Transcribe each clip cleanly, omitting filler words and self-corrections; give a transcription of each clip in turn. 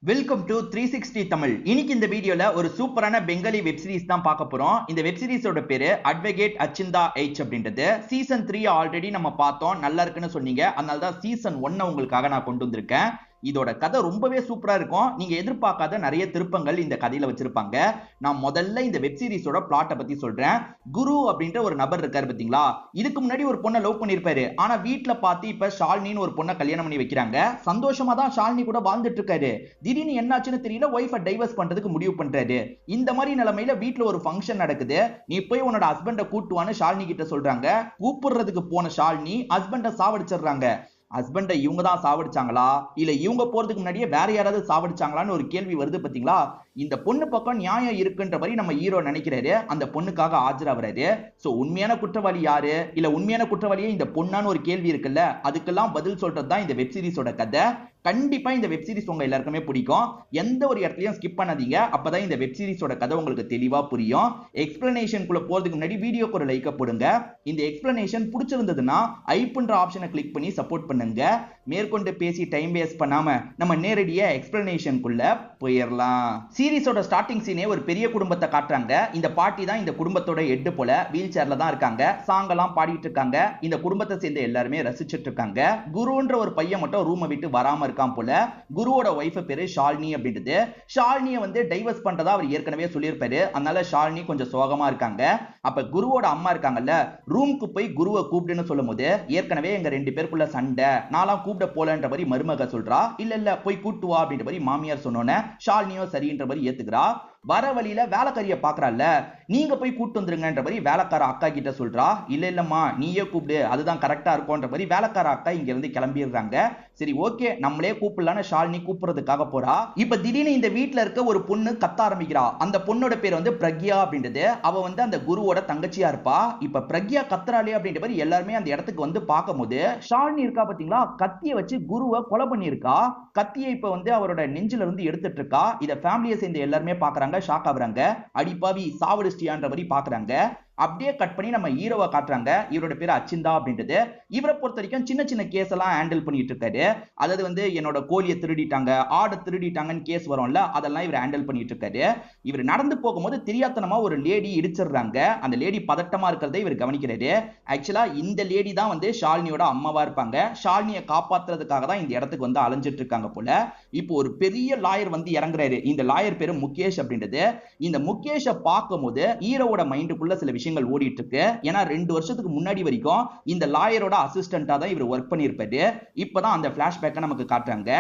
Welcome to 360 Tamil. இன்னைக்கு இந்த வீடியோல ஒரு சூப்பரான பெங்காலி வெப் சீரிஸ் தான் பார்க்க போறோம். இந்த வெப் சீரிஸோட பேரு அட்வொகேட் அச்சிந்தா H அப்படின்றது. சீசன் 3 ஆல்ரெடி நம்ம பார்த்தோம், நல்லா இருக்குன்னு சொன்னீங்க. அதனால தான் சீசன் 1 உங்களுக்காக நான் கொண்டு வந்திருக்கேன். இதோட கதை ரொம்பவே சூப்பரா இருக்கும். நீங்க எதிர்பார்க்காத நிறைய திருப்பங்கள் இந்த கதையில வச்சிருப்பாங்க. நான் முதல்ல இந்த வெப் சீரிஸோட பிளாட்டை பத்தி சொல்றேன். குரு அப்படின்ற ஒரு நபர் இருக்காரு பாத்தீங்களா, இதுக்கு முன்னாடி ஒரு பொண்ணை லவ் பண்ணிருப்பாரு. ஆனா வீட்டுல பார்த்து இப்ப ஷாலினின்னு ஒரு பொண்ணை கல்யாணம் பண்ணி வைக்கிறாங்க. சந்தோஷமா தான் ஷாலினி கூட வாழ்ந்துட்டு இருக்காரு. திடீர்னு என்னாச்சுன்னு தெரியல, ஒய்ஃபை டைவர்ஸ் பண்றதுக்கு முடிவு பண்றாரு. இந்த மாதிரி நிலைமையில வீட்டுல ஒரு ஃபங்க்ஷன் நடக்குது. நீ போய் உன்னோட ஹஸ்பண்ட கூட்டுவான்னு ஷாலினி கிட்ட சொல்றாங்க. கூப்பிடுறதுக்கு போன ஷாலினி ஹஸ்பண்ட சாவடிச்சிடுறாங்க. ஹஸ்பண்ட இவங்க தான் சாவடிச்சாங்களா இல்ல இவங்க போறதுக்கு முன்னாடியே வேற யாராவது சாவடிச்சாங்களான்னு ஒரு கேள்வி வருது பாத்தீங்களா. இந்த பொண்ணு பக்கம் நியாயம் இருக்குன்ற மாதிரி நம்ம ஹீரோ நினைக்கிறாரு. அந்த பொண்ணுக்காக ஆஜராகிறாரு. சோ உண்மையான குற்றவாளி யாரு, இல்ல உண்மையான குற்றவாளியே இந்த பொண்ணான்னு ஒரு கேள்வி இருக்குல்ல, அதுக்கெல்லாம் பதில் சொல்றதுதான் இந்த வெப் சீரிஸோட கதை. கண்டிப்பா இந்த வெப் சீரிஸ் உங்க எல்லாருக்குமே பிடிக்கும். எந்த ஒரு இடத்துலயும் ஸ்கிப் பண்ணாதீங்க, அப்பதான் இந்த வெப் சீரிஸோட கதை உங்களுக்கு தெளிவா புரியும். எக்ஸ்பிளனேஷனுக்குள்ள போறதுக்கு முன்னாடி வீடியோக்கு ஒரு லைக் போடுங்க. இந்த எக்ஸ்பிளனேஷன் பிடிச்சிருந்ததுன்னா ஐப்ன்ற ஆப்ஷனை கிளிக் பண்ணி சப்போர்ட் பண்ணுங்க. மேற்கொண்டு பேசி டைம் வேஸ்ட் பண்ணாம நம்ம நேரடியா எக்ஸ்பிளனேஷனுக்குள்ள போயிடலாம். சீரிஸோட ஸ்டார்டிங் சீனே ஒரு பெரிய குடும்பத்தை காட்டுறாங்க. இந்த பாட்டி தான் இந்த குடும்பத்தோட ஹெட் போல. வீல் சேர்ல தான் இருக்காங்க. சாங் எல்லாம் பாடிட்டு இருக்காங்க. இந்த குடும்பத்தை சேர்ந்த எல்லாருமே ரசிச்சிட்டு இருக்காங்க. குருன்ற ஒரு பையன் மட்டும் ரூமை விட்டு வராம இருக்கான் போல. குருவோட ஒய்ஃப் பேரு ஷாலினி அப்படின்றது. ஷாலினியை வந்து டைவர்ஸ் பண்றதா அவர் ஏற்கனவே சொல்லியிருப்பாரு. அதனால ஷாலினி கொஞ்சம் சோகமா இருக்காங்க. அப்ப குருவோட அம்மா இருக்காங்கல்ல, ரூமுக்கு போய் குருவை கூப்பிடுன்னு சொல்லும் போது, ஏற்கனவே எங்க ரெண்டு பேருக்குள்ள சண்டை, நான்லாம் கூப்பிட போலன்ற மாதிரி மருமக சொல்றா. இல்ல போய் கூட்டு வா அப்படின்ற மாதிரி மாமியார் சொன்னோன்னே ஷாலினியோ சரின்ற மாதிரி ஏத்துக்கிறா. வர வழியில வேலைக்காரிய பாக்குறாள்ல, நீங்க போய் கூட்டு வந்துருங்கன்ற மாதிரி வேலைக்கார அக்கா கிட்ட சொல்றா. இல்லம்மா நீயே கூப்பிடு, அதுதான் கரெக்டா இருக்கும்ன்ற மாதிரி வேலைக்கார அக்கா இங்க இருந்து கிளம்பிடுறாங்க. சரி ஓகே நம்மளே கூப்பிடலான்னு ஷாலினி கூப்பிடுறதுக்காக போறா. இப்ப திடீர்னு இந்த வீட்டுல இருக்க ஒரு பொண்ணு கத்த ஆரம்பிக்கிறா. அந்த பொண்ணோட பேர் வந்து பிரக்யா அப்படின்றது. அவ வந்து அந்த குருவோட தங்கச்சியா இருப்பா. இப்ப பிரக்யா கத்துறாளே அப்படின்ற மாதிரி எல்லாருமே அந்த இடத்துக்கு வந்து பார்க்கும் போது, ஷாலினி இருக்கா பாத்தீங்களா, கத்திய வச்சு குருவை கொலை பண்ணிருக்கா. கத்தியை இப்ப வந்து அவரோட நெஞ்சில இருந்து எடுத்துட்டு இருக்கா. இத ஃபேமிலியை சேர்ந்து எல்லாருமே பாக்குறாங்க. ஷாக் ஆகுறாங்க. அடிப்பாவி சாவடிச்சிட்டியான்ற மாதிரி பாக்குறாங்க. அப்படியே கட் பண்ணி நம்ம ஹீரோவை காட்டுறாங்க. இவரோட பேர் அச்சிந்தா அப்படின்றது. இவரை பொறுத்த வரைக்கும் சின்ன சின்ன கேஸ் எல்லாம் ஹேண்டில் பண்ணிட்டு இருக்காரு. அதாவது வந்து என்னோட கோழியை திருடிட்டாங்க, ஆடை திருடிட்டாங்கன்னு கேஸ் வரும்ல, அதெல்லாம் இவர் ஹேண்டில் பண்ணிட்டு இருக்காரு. இவர் நடந்து போகும்போது தெரியாத்தனமா ஒரு லேடி இடிச்சிடுறாங்க. அந்த லேடி பதட்டமா இருக்கிறத இவர் கவனிக்கிறாரு. ஆக்சுவலா இந்த லேடி தான் வந்து ஷாலினியோட அம்மாவா இருப்பாங்க. ஷாலினியை காப்பாத்துறதுக்காக தான் இந்த இடத்துக்கு வந்து அலைஞ்சிட்டு இருக்காங்க போல. இப்போ ஒரு பெரிய லாயர் வந்து இறங்குறாரு. இந்த லாயர் பேரு முகேஷ் அப்படின்றது. இந்த முகேஷை பார்க்கும் போது ஹீரோவோட மைண்டுக்குள்ள சில விஷயங்கள் ஓடிட்டு இருக்கு. ஏன்னா 2 வருஷத்துக்கு முன்னாடி வரைக்கும் இந்த லாயரோட அசிஸ்டண்டா தான் இவர் ஒர்க் பண்ணியிருப்பாரு. இப்பதான் அந்த பிளாஷ்பேக்கை நமக்கு காட்டுறாங்க.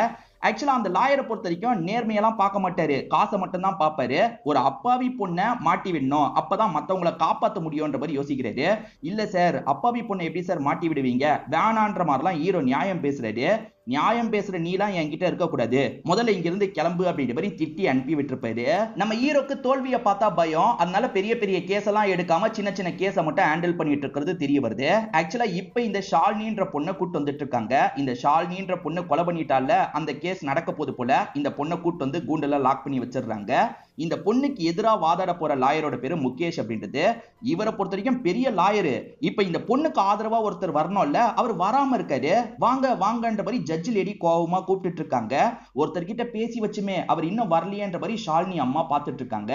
ஆக்சுவலா அந்த லாயரை பொறுத்த வரைக்கும் நேர்மையெல்லாம் பார்க்க மாட்டாரு, காசை மட்டும் தான் பார்ப்பாரு. ஒரு அப்பாவி பொண்ணை மாட்டி விடணும், அப்பதான் மத்தவங்களை காப்பாற்ற முடியும்ன்ற மாதிரி யோசிக்கிறாரு. இல்ல சார், அப்பாவி பொண்ணை எப்படி சார் மாட்டி விடுவீங்க, வேணான்ற மாதிரிலாம் ஹீரோ நியாயம் பேசுறாரு. நியாயம் பேசுற நீலாம் என்கிட்ட இருக்க கூடாது, முதல்ல இங்க இருந்து கிளம்பு அப்படின்ற மாதிரி திட்டி அனுப்பி விட்டுருப்பாரு. நம்ம ஹீரோக்கு தோல்வியை பார்த்தா பயம். அதனால பெரிய பெரிய கேஸ் எல்லாம் எடுக்காம சின்ன சின்ன கேஸை மட்டும் ஹேண்டில் பண்ணிட்டு இருக்கிறது தெரிய வருது. ஆக்சுவலா இப்ப இந்த ஷாலினின்ற பொண்ணை கூட்டு வந்துட்டு இருக்காங்க. இந்த ஷாலினின்ற பொண்ணு கொலை பண்ணிட்டால, அந்த கேஸ் நடக்க போது போல இந்த பொண்ணை கூட்டு வந்து கூண்டுல லாக் பண்ணி வச்சிடுறாங்க. இந்த பொண்ணுக்கு எதிராக வாதாட போற லாயரோட பேரு முகேஷ் அப்படின்றது. இவரை பொறுத்த வரைக்கும் பெரிய லாயரு. இப்ப இந்த பொண்ணுக்கு ஆதரவா ஒருத்தர் வரணும்ல, அவர் வராம இருக்காரு. வாங்க வாங்கன்ற மாதிரி ஜட்ஜ் லேடி கோவமா கூப்பிட்டு இருக்காங்க. ஒருத்தர் கிட்ட பேசி வச்சுமே அவர் இன்னும் வரலையன்ற மாதிரி ஷாலினி அம்மா பார்த்துட்டு இருக்காங்க.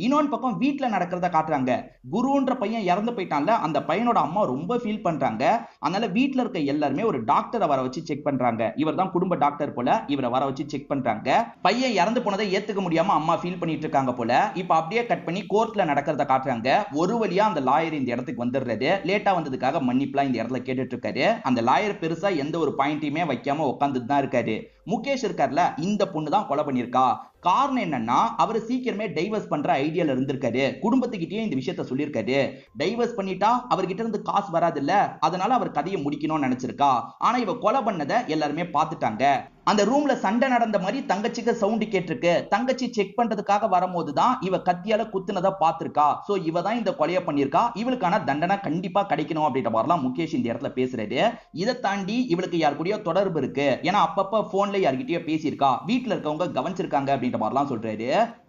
இன்னொன்று பக்கம் வீட்டுல நடக்கிறத காட்டுறாங்க. குருன்ற பையன் இறந்து போயிட்டான்ல, அந்த பையனோட அம்மா ரொம்ப ஃபீல் பண்றாங்க. அதனால வீட்டுல இருக்க எல்லாருமே ஒரு டாக்டரை வர வச்சு செக் பண்றாங்க. இவர் தான் குடும்ப டாக்டர் போல. இவரை வர வச்சு செக் பண்றாங்க. பையன் இறந்து போனதை ஏத்துக்க முடியாம அம்மா ஃபீல் பண்ணிட்டு இருக்காங்க போல. இப்ப அப்படியே கட் பண்ணி கோர்ட்ல நடக்கிறத காட்டுறாங்க. ஒரு வழியா அந்த லாயர் இந்த இடத்துக்கு வந்துடுறாரு. லேட்டா வந்ததுக்காக மன்னிப்புலாம் இந்த இடத்துல கேட்டுட்டு இருக்காரு. அந்த லாயர் பெருசா எந்த ஒரு பாயிண்டையுமே வைக்காம உட்கார்ந்துட்டு தான் இருக்காரு. முகேஷ் இருக்கார்ல, இந்த பொண்ணு தான் கொலை பண்ணிருக்கா. காரணம் என்னன்னா, அவர் சீக்கிரமே டைவர்ஸ் பண்ற ஐடியால இருந்திருக்காரு. குடும்பத்துக்கிட்டே இந்த விஷயத்த சொல்லியிருக்காரு. டைவர்ஸ் பண்ணிட்டா அவர்கிட்ட இருந்து காசு வராது இல்ல, அதனால அவர் கதையை முடிக்கணும்னு நினைச்சிருக்கா. ஆனா இவ கொலை பண்ணதை எல்லாருமே பார்த்துட்டாங்க. அந்த ரூம்ல சண்டை நடந்த மாதிரி தங்கச்சிக்கு சவுண்ட் கேட்டிருக்கு. தங்கச்சி செக் பண்றதுக்காக வரும்போது தான் இவ கத்தியால குத்துனதை பார்த்திருக்கா. சோ இவ தான் இந்த கொலையை பண்ணிருக்கா. இவளுக்கான தண்டனை கண்டிப்பா கிடைக்கணும் அப்படின்ற மாதிரிலாம் முகேஷ் இந்த இடத்துல பேசுறாரு. இதை தாண்டி இவளுக்கு யார் கூடயோ தொடர்பு இருக்கு. ஏன்னா அப்பப்ப போன்ல போன்ல யார்கிட்டயோ பேசியிருக்கா, வீட்டுல இருக்கவங்க கவனிச்சிருக்காங்க அப்படின்ற மாதிரிலாம் சொல்றாரு.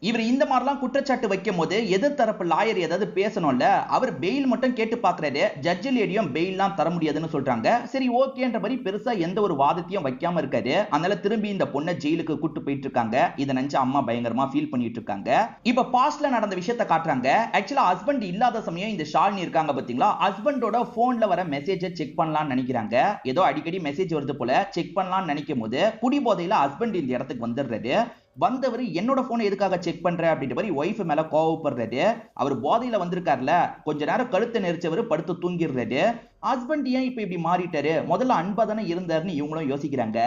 இவர் இந்த மாதிரிலாம் குற்றச்சாட்டு வைக்கும் போது எதிர்த்தரப்பு லாயர் ஏதாவது பேசணும்ல, அவர் பெயில் மட்டும் கேட்டு பாக்குறாரு. ஜட்ஜ் லேடியும் பெயில்லாம் தர முடியாதுன்னு சொல்றாங்க. சரி ஓகேன்ற மாதிரி பெருசா எந்த ஒரு வாதத்தையும் வைக்காம இருக்காரு. அதனால திரும்பி இந்த பொண்ணை ஜெயிலுக்கு கூட்டு போயிட்டு இருக்காங்க. இதை நினைச்சு அம்மா பயங்கரமா ஃபீல் பண்ணிட்டு இருக்காங்க. இப்ப பாஸ்ட்ல நடந்த விஷயத்தை காட்டுறாங்க. ஆக்சுவலா ஹஸ்பண்ட் இல்லாத சமயம் இந்த ஷாலினி இருக்காங்க பாத்தீங்களா, ஹஸ்பண்டோட போன்ல வர மெசேஜை செக் பண்ணலாம்னு நினைக்கிறாங்க. ஏதோ அடிக்கடி மெசேஜ் வருது போல, செக் பண்ணலாம்னு நினைக்கும் போது குடி போதையில ஹஸ்பண்ட் இந்த இடத்துக்கு வந்துடுறாரு. வந்தவர் என்னோட போனை எதுக்காக செக் பண்ற அப்படின்ற மாதிரி ஒய்ஃப் மேல கோவப்படுறாரு. அவர் போதையில வந்திருக்காருல, கொஞ்ச நேரம் கழுத்தை நெரிச்சவர் படுத்து தூங்கிடுறாரு. ஹஸ்பண்ட் ஏன் இப்ப இப்படி மாறிட்டாரு, முதல்ல அன்பா தானே இருந்தாருன்னு இவங்களும் யோசிக்கிறாங்க.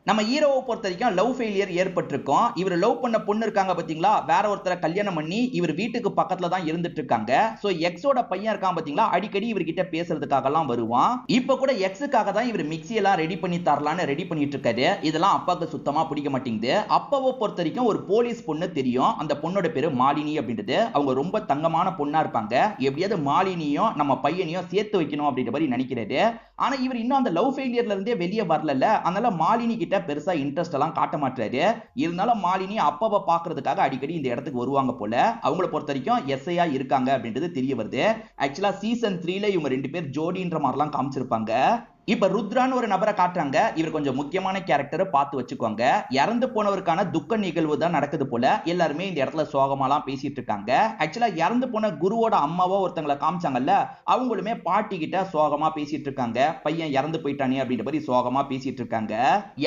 நம்ம ஹீரோவை பொறுத்த வரைக்கும் லவ் ஃபெயிலியர் ஏற்பட்டிருக்கும். இவர் லவ் பண்ண பொண்ணு இருக்காங்க பாத்தீங்களா, வேற ஒருத்தரை கல்யாணம் பண்ணி இவர் வீட்டுக்கு பக்கத்துல தான் இருந்துட்டு இருக்காங்க. சோ எக்ஸோட பையன் இருக்கான் பாத்தீங்களா, அடிக்கடி இவர்கிட்ட பேசுறதுக்காக எல்லாம் வருவான். இப்ப கூட எக்ஸுக்காக தான் இவர் மிக்ஸி எல்லாம் ரெடி பண்ணி தரலான்னு ரெடி பண்ணிட்டு இருக்காரு. இதெல்லாம் அப்பாவுக்கு சுத்தமா பிடிக்க மாட்டேங்குது. அப்பாவை பொறுத்த வரைக்கும் ஒரு போலீஸ் பொண்ணு தெரியும். அந்த பொண்ணோட பேரு மாலினி அப்படின்றது. அவங்க ரொம்ப தங்கமான பொண்ணா இருப்பாங்க. எப்படியாவது மாலினியும் நம்ம பையனையும் சேர்த்து வைக்கணும் அப்படின்ற மாதிரி நினைக்கிறாரு. ஆனா இவர் இன்னும் அந்த லவ் ஃபெயிலியர்ல இருந்தே வெளியே வரல. அதனால மாலினி கிட்ட பெருசா இன்ட்ரெஸ்ட் எல்லாம் காட்ட மாட்டாரு. இருந்தாலும் மாலினி அப்பாவை பாக்குறதுக்காக அடிக்கடி இந்த இடத்துக்கு வருவாங்க போல. அவங்கள பொறுத்த வரைக்கும் எஸ்ஐயா இருக்காங்க அப்படின்றது தெரிய வருது. ஆக்சுவலா சீசன் 3ல இவங்க ரெண்டு பேர் ஜோடின்ற மாதிரிலாம் காமிச்சிருப்பாங்க. இப்ப ருத்ரான்னு ஒரு நபரை காட்டுறாங்க. இவர் கொஞ்சம் முக்கியமான கேரக்டரை பார்த்து வச்சுக்கோங்க. இறந்து போனவருக்கான துக்க நிகழ்வு தான் நடக்குது போல. எல்லாருமே இந்த இடத்துல சோகமாலாம் பேசிட்டு இருக்காங்க. ஆக்சுவலா இறந்து போன குருவோட அம்மாவோ ஒருத்தங்களை காமிச்சாங்கல்ல, அவங்களுமே பாட்டி கிட்ட சோகமா பேசிட்டு இருக்காங்க. பையன் இறந்து போயிட்டானே அப்படின்ற மாதிரி சோகமா பேசிட்டு இருக்காங்க.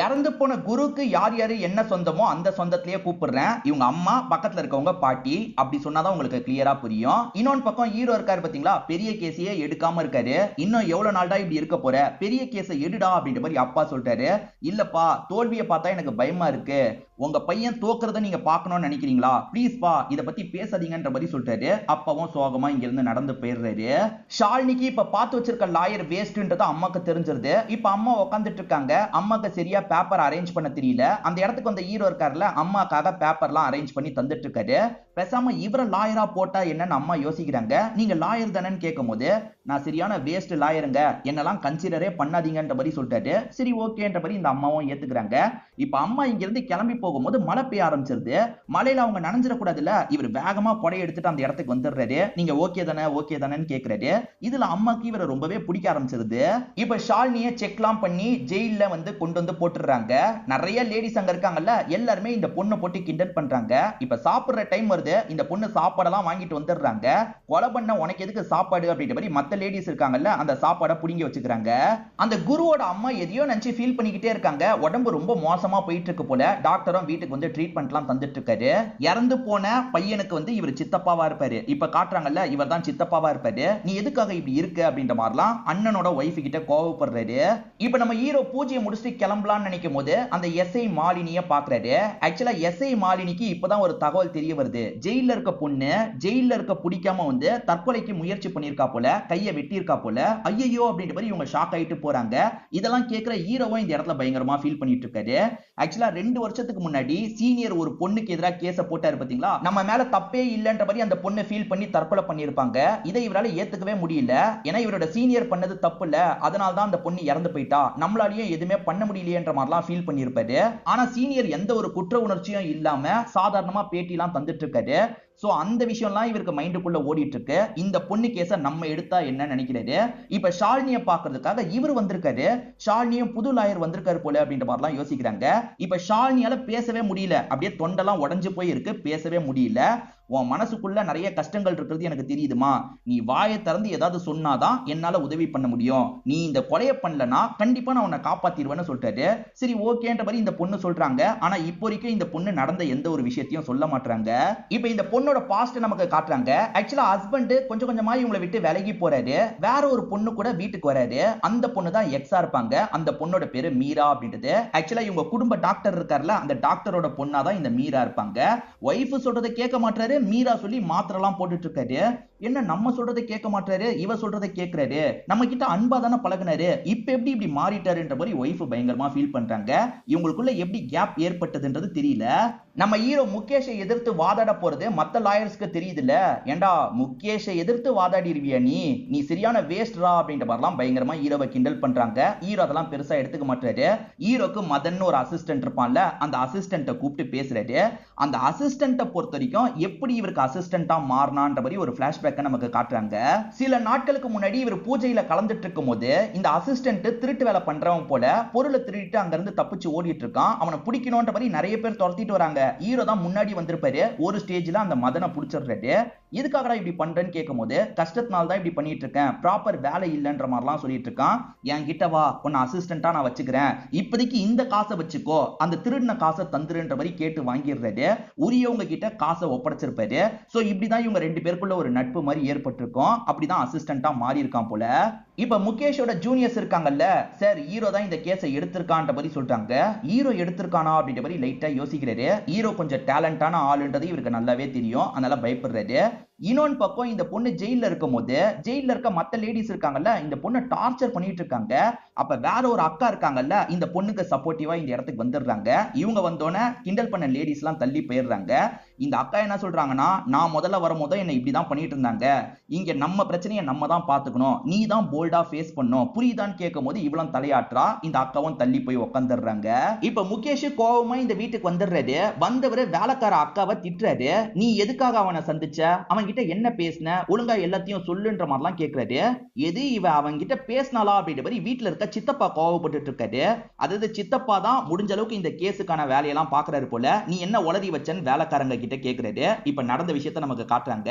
இறந்து போன குருக்கு யார் யாரு என்ன சொந்தமோ அந்த சொந்தத்திலேயே கூப்பிடுறேன். இவங்க அம்மா, பக்கத்துல இருக்கவங்க பாட்டி, அப்படி சொன்னாதான் உங்களுக்கு கிளியரா புரியும். இன்னொன்னு பக்கம் ஹீரோ இருக்காரு பாத்தீங்களா, பெரிய கேஸையே எடுக்காம இருக்காரு. இன்னும் எவ்வளவு நாள் தான் இப்படி இருக்க போற, பெரிய கேஸை எடுடா அப்படின்ற மாதிரி அப்பா சொல்றாரு. இல்லப்பா, தோல்வியை பார்த்தா எனக்கு பயமா இருக்கு. உங்க பையன் தோக்குறத நீங்க பார்க்கணும்னு நினைக்கிறீங்களா, ப்ளீஸ் பா இத பத்தி பேசாதீங்கன்ற மாதிரி சொல்றாரு. அப்பாவும் சோகமா இங்க இருந்து நடந்து போயிடுறாரு. ஷாலினிக்கு இப்ப பார்த்து வச்சிருக்க லாயர் வேஸ்ட்ன்றது அம்மாக்கு தெரிஞ்சிருது. இப்ப அம்மா உட்காந்துட்டு இருக்காங்க. அம்மாக்கு சரியா பேப்பர் அரேஞ்ச் பண்ண தெரியல. அந்த இடத்துக்கு வந்த ஹீரோ இருக்காருல, அம்மாக்காக பேப்பர்லாம் அரேஞ்ச் பண்ணி தந்துட்டு இருக்காரு. பேசாம இவர லாயரா போட்டா என்னன்னு அம்மா யோசிக்கிறாங்க. நீங்க லாயர் தானேன்னு கேட்கும் போது, நான் சரியான வேஸ்ட் லாயருங்க, என்னெல்லாம் கன்சிடரே பண்ணாதீங்கன்ற மாதிரி சொல்லிட்டாரு. சரி ஓகேன்ற மாதிரி இந்த அம்மாவும் ஏத்துக்கிறாங்க. இப்ப அம்மா இங்க இருந்து கிளம்பி போகும்போது மழை பெய்ய ஆரம்பிச்சிருது. மழையில அவங்க நனைஞ்சிடக்கூடாதுல்ல, இவர் வேகமா கொடை எடுத்துட்டு அந்த இடத்துக்கு வந்துடுறாரு. நீங்க ஓகே தானேன்னு கேட்கிறாரு. இதுல அம்மாக்கு இவரை ரொம்பவே பிடிக்க ஆரம்பிச்சிருது. இப்ப ஷாலினியை செக்லாம் பண்ணி ஜெயில வந்து கொண்டு வந்து போட்டுடுறாங்க. நிறைய லேடிஸ் அங்க இருக்காங்கல்ல, எல்லாருமே இந்த பொண்ணை போட்டு கிண்டல் பண்றாங்க. இப்ப சாப்பிடுற டைம் வருது. இந்த பொண்ணு சாப்பாடெல்லாம் வாங்கிட்டு வந்துடுறாங்க. கொலை பண்ண உனக்கு எதுக்கு சாப்பாடு அப்படின்ற மாதிரி மத்த லேடிஸ் இருக்காங்கல்ல, அந்த சாப்பாடை புடிங்கி வச்சுக்கிறாங்க. அந்த குருவோட அம்மா எதையோ நினைச்சு ஃபீல் பண்ணிக்கிட்டே இருக்காங்க. உடம்பு ரொம்ப மோசமா போயிட்டு இருக்கு போல. டாக்டரும் வீட்டுக்கு வந்து ட்ரீட்மெண்ட்லாம் தந்துட்டு இருக்காரு. இறந்து போன பையனுக்கு வந்து இவர் சித்தப்பாவா இருப்பாரு. இப்ப காட்டுறாங்கல்ல, இவர் தான் சித்தப்பாவா இருப்பாரு. நீ எதுக்காக இப்படி இருக்கு அப்படின்ற மாதிரிலாம் அண்ணனோட ஒய்ஃப் கிட்ட கோவப்படுறாரு. இப்ப நம்ம ஹீரோ பூஜையை முடிச்சுட்டு கிளம்பலாம்னு நினைக்கும் போது அந்த எஸ்ஐ மாலினிய பாக்குறாரு. ஆக்சுவலா எஸ்ஐ மாலினிக்கு இப்பதான் ஒரு தகவல் தெரிய வருது. ஜெயில இருக்க பொண்ணு ஜெயில இருக்க பிடிக்காம வந்து தற்கொலைக்கு முயற்சி பண்ணிருக்கா போல, கையை வெட்டியிருக்கா போல. ஐயோ அப்படின்ற மாதிரி இவங்க ஷாக் ஆயிட்டு போறாங்க. இதெல்லாம் கேட்கிற ஹீரோவும் இந்த இடத்துல பயங்கரமா ஃபீல் பண்ணிட்டு இருக்காரு. ஆக்சுவலா 2 வருஷத்துக்கு முன்னாடி சீனியர் ஒரு பொண்ணுக்கு எதிராக கேஸ போட்டாரு பாத்தீங்களா, நம்ம மேல தப்பே இல்லன்ற மாதிரி அந்த பொண்ணு ஃபீல் பண்ணி தற்கொலை பண்ணிருப்பாங்க. இதை இவரால ஏத்துக்கவே முடியல. ஏன்னா இவரோட சீனியர் பண்ணது தப்பு இல்ல, அதனால தான் அந்த பொண்ணு இறந்து போயிட்டா, நம்மளாலேயே எதுவுமே பண்ண முடியலையேன்ற மாதிரிலாம் ஃபீல் பண்ணிருப்பாரு. ஆனா சீனியர் எந்த ஒரு குற்ற உணர்ச்சியும் இல்லாம சாதாரணமா பேட்டிலாம் தந்துட்டு இருக்காரு. சோ அந்த விஷயம்லாம் இவருக்கு மைண்டுக்குள்ள ஓடிட்டு இருக்கு. இந்த பொண்ணு கேஸ நம்ம எடுத்தா என்ன நினைக்கிறாரு. இப்ப ஷாலினியை பாக்குறதுக்காக இவர் வந்திருக்காரு. ஷாலினியும் புது லாயர் வந்திருக்காரு போல அப்படின்ற மாதிரிலாம் யோசிக்கிறாங்க. இப்ப ஷாலினியால பேசவே முடியல. அப்படியே தொண்டெல்லாம் உடைஞ்சு போய் இருக்கு, பேசவே முடியல. உன் மனசுக்குள்ள நிறைய கஷ்டங்கள் இருக்கிறது எனக்கு தெரியுதுமா. நீ வாயை திறந்து ஏதாவது சொன்னாதான் என்னால உதவி பண்ண முடியும். நீ இந்த கொலையை பண்ணலனா கண்டிப்பா நான் உன்னை காப்பாத்திடுவேன்னு சொல்லிட்டாரு. சரி ஓகேன்ற மாதிரி இந்த பொண்ணு சொல்றாங்க. ஆனா இப்போ வரைக்கும் இந்த பொண்ணு நடந்த எந்த ஒரு விஷயத்தையும் சொல்ல மாட்டாங்க. இப்ப இந்த பொண்ணோட பாஸ்ட் நமக்கு காட்டுறாங்க. ஆக்சுவலா ஹஸ்பண்ட் கொஞ்சம் கொஞ்சமா இவங்களை விட்டு விலகி போறாரு. வேற ஒரு பொண்ணு கூட வீட்டுக்கு வராரு. அந்த பொண்ணு தான் எக்ஸா இருப்பாங்க. அந்த பொண்ணோட பேரு மீரா அப்படின்றது. ஆக்சுவலா இவங்க குடும்ப டாக்டர் இருக்காருல, அந்த டாக்டரோட பொண்ணா தான் இந்த மீரா இருப்பாங்க. ஒய்ஃப் சொல்றதை கேட்க மாட்டாரு. மீரா சொல்லி மாத்திரலாம் போட்டுட்டு இருக்காரு. என்ன நம்ம சொல்றதை கேட்க மாட்டாரு, இவ சொல்றதை கேட்கிறாரு, நம்ம கிட்ட அன்பா தானே பழகுனாரு, இப்ப எப்படி இப்படி மாறிட்டாருன்ற மாதிரி ஒய்ஃப் பயங்கரமா ஃபீல் பண்றாங்க. இவங்களுக்குள்ள எப்படி கேப் ஏற்பட்டதுன்றது தெரியல. நம்ம ஹீரோ முகேஷை எதிர்த்து வாதாட போறது மத்த லாயர்ஸ்க்கு தெரியுதுல்ல. ஏண்டா முகேஷை எதிர்த்து வாதாடிருவியா நீ சரியான வேஸ்ட்ரா அப்படின்ற மாதிரிலாம் பயங்கரமா ஹீரோவை கிண்டல் பண்றாங்க. ஹீரோ அதெல்லாம் பெருசா எடுத்துக்க மாட்டாரு. ஹீரோக்கு மதன் ஒரு அசிஸ்டன்ட் இருப்பான்ல, அந்த அசிஸ்டன்ட்டை கூப்பிட்டு பேசுறாரு. அந்த அசிஸ்டன்ட்டை பொறுத்த வரைக்கும் எப்படி இவருக்கு அசிஸ்டன்ட்டா மாறினான்ற மாதிரி ஒரு பிளாஷ்பேக்கை நமக்கு காட்டுறாங்க. சில நாட்களுக்கு முன்னாடி இவர் பூஜையில கலந்துட்டு இருக்கும் போது இந்த அசிஸ்டன்ட் திருட்டு வேலை பண்றவன் போல பொருளை திருடிட்டு அங்க இருந்து தப்பிச்சு ஓடிட்டு இருக்கான். அவனை பிடிக்கணும்ன்ற மாதிரி நிறைய பேர் துரத்திட்டு வராங்க. ஹீரோ தான் முன்னாடி வந்திருப்பாரு. ஒரு ஸ்டேஜ்ல அந்த மதனை புடிச்சிடுறாரு. எதுக்காகடா இப்படி பண்றேன்னு கேட்கும்போது கஷ்டத்தினால தான் இப்படி பண்ணிட்டு இருக்கேன், ப்ராப்பர் வேலை இல்லைன்ற மாதிரிலாம் சொல்லிட்டு இருக்கான். என் கிட்ட வா, உன்னை அசிஸ்டன்ட்டா நான் வச்சுக்கிறேன், இப்போதைக்கு இந்த காசை வச்சுக்கோ, அந்த திருடின காசை தந்துருன்ற மாதிரி கேட்டு வாங்கிடுறாரு. உரியவங்க கிட்ட காசை ஒப்படைச்சிருப்பாரு. சோ இப்படிதான் இவங்க ரெண்டு பேருக்குள்ள ஒரு நட்பு மாதிரி ஏற்பட்டிருக்கும். அப்படிதான் அசிஸ்டன்ட்டா மாறி இருக்கான் போல. இப்ப முகேஷோட ஜூனியர்ஸ் இருக்காங்கல்ல சார், ஹீரோ தான் இந்த கேஸை எடுத்திருக்கான்ற மாதிரி சொல்றாங்க. ஹீரோ எடுத்திருக்கானா அப்படின்ற மாதிரி லைட்டா யோசிக்கிறாரு. ஹீரோ கொஞ்சம் டேலண்டான ஆளுன்றது இவருக்கு நல்லாவே தெரியும், அதனால பயப்படுறாரு. இன்னொன்னு பக்கம் இந்த பொண்ணு ஜெயில இருக்கும் போது ஜெயில இருக்க மத்த லேடிஸ் இருக்காங்கல்ல, இந்த பொண்ணை டார்ச்சர் பண்ணிட்டு இருக்காங்க. அப்ப வேற ஒரு அக்கா இருக்காங்கல்ல, இந்த பொண்ணுக்கு சப்போர்ட்டிவா இந்த இடத்துக்கு வந்துடுறாங்க. இவங்க வந்தோன்னே கிண்டல் பண்ண லேடிஸ் எல்லாம் தள்ளி போயிடுறாங்க. இந்த அக்கா என்ன சொல்றாங்கன்னா, நான் முதல்ல வரும்போது என்ன இப்படிதான் பண்ணிட்டு இருந்தாங்க, இங்க நம்ம பிரச்சனையை நம்ம தான் பாத்துக்கணும், நீ தான் போல்டா ஃபேஸ் பண்ணும், புரியுதான்னு கேட்கும் போது இவ்வளவு தலையாற்றா. இந்த அக்காவும் தள்ளி போய் உட்காந்துடுறாங்க. இப்ப முகேஷ் கோவமா இந்த வீட்டுக்கு வந்துடுறாரு. வந்தவரு வேலைக்கார அக்காவை திட்டுறாரு. நீ எதுக்காக அவனை சந்திச்ச, அவன் கிட்ட என்ன பேசின, ஒழுங்கா எல்லாத்தையும் சொல்லுன்ற மாதிரிலாம் கேட்கிறாரு. எது இவ அவங்க கிட்ட பேசினாலா அப்படின்ற மாதிரி வீட்டுல இருக்க சித்தப்பா கோவப்பட்டு இருக்காரு. அதாவது சித்தப்பா தான் முடிஞ்ச அளவுக்கு இந்த கேஸுக்கான வேலையெல்லாம் பாக்குறாரு போல. நீ என்ன உளறி வச்சன்னு வேலைக்காரங்க கிட்ட கேட்கிறாரு. இப்ப நடந்த விஷயத்த நமக்கு காட்டுறாங்க.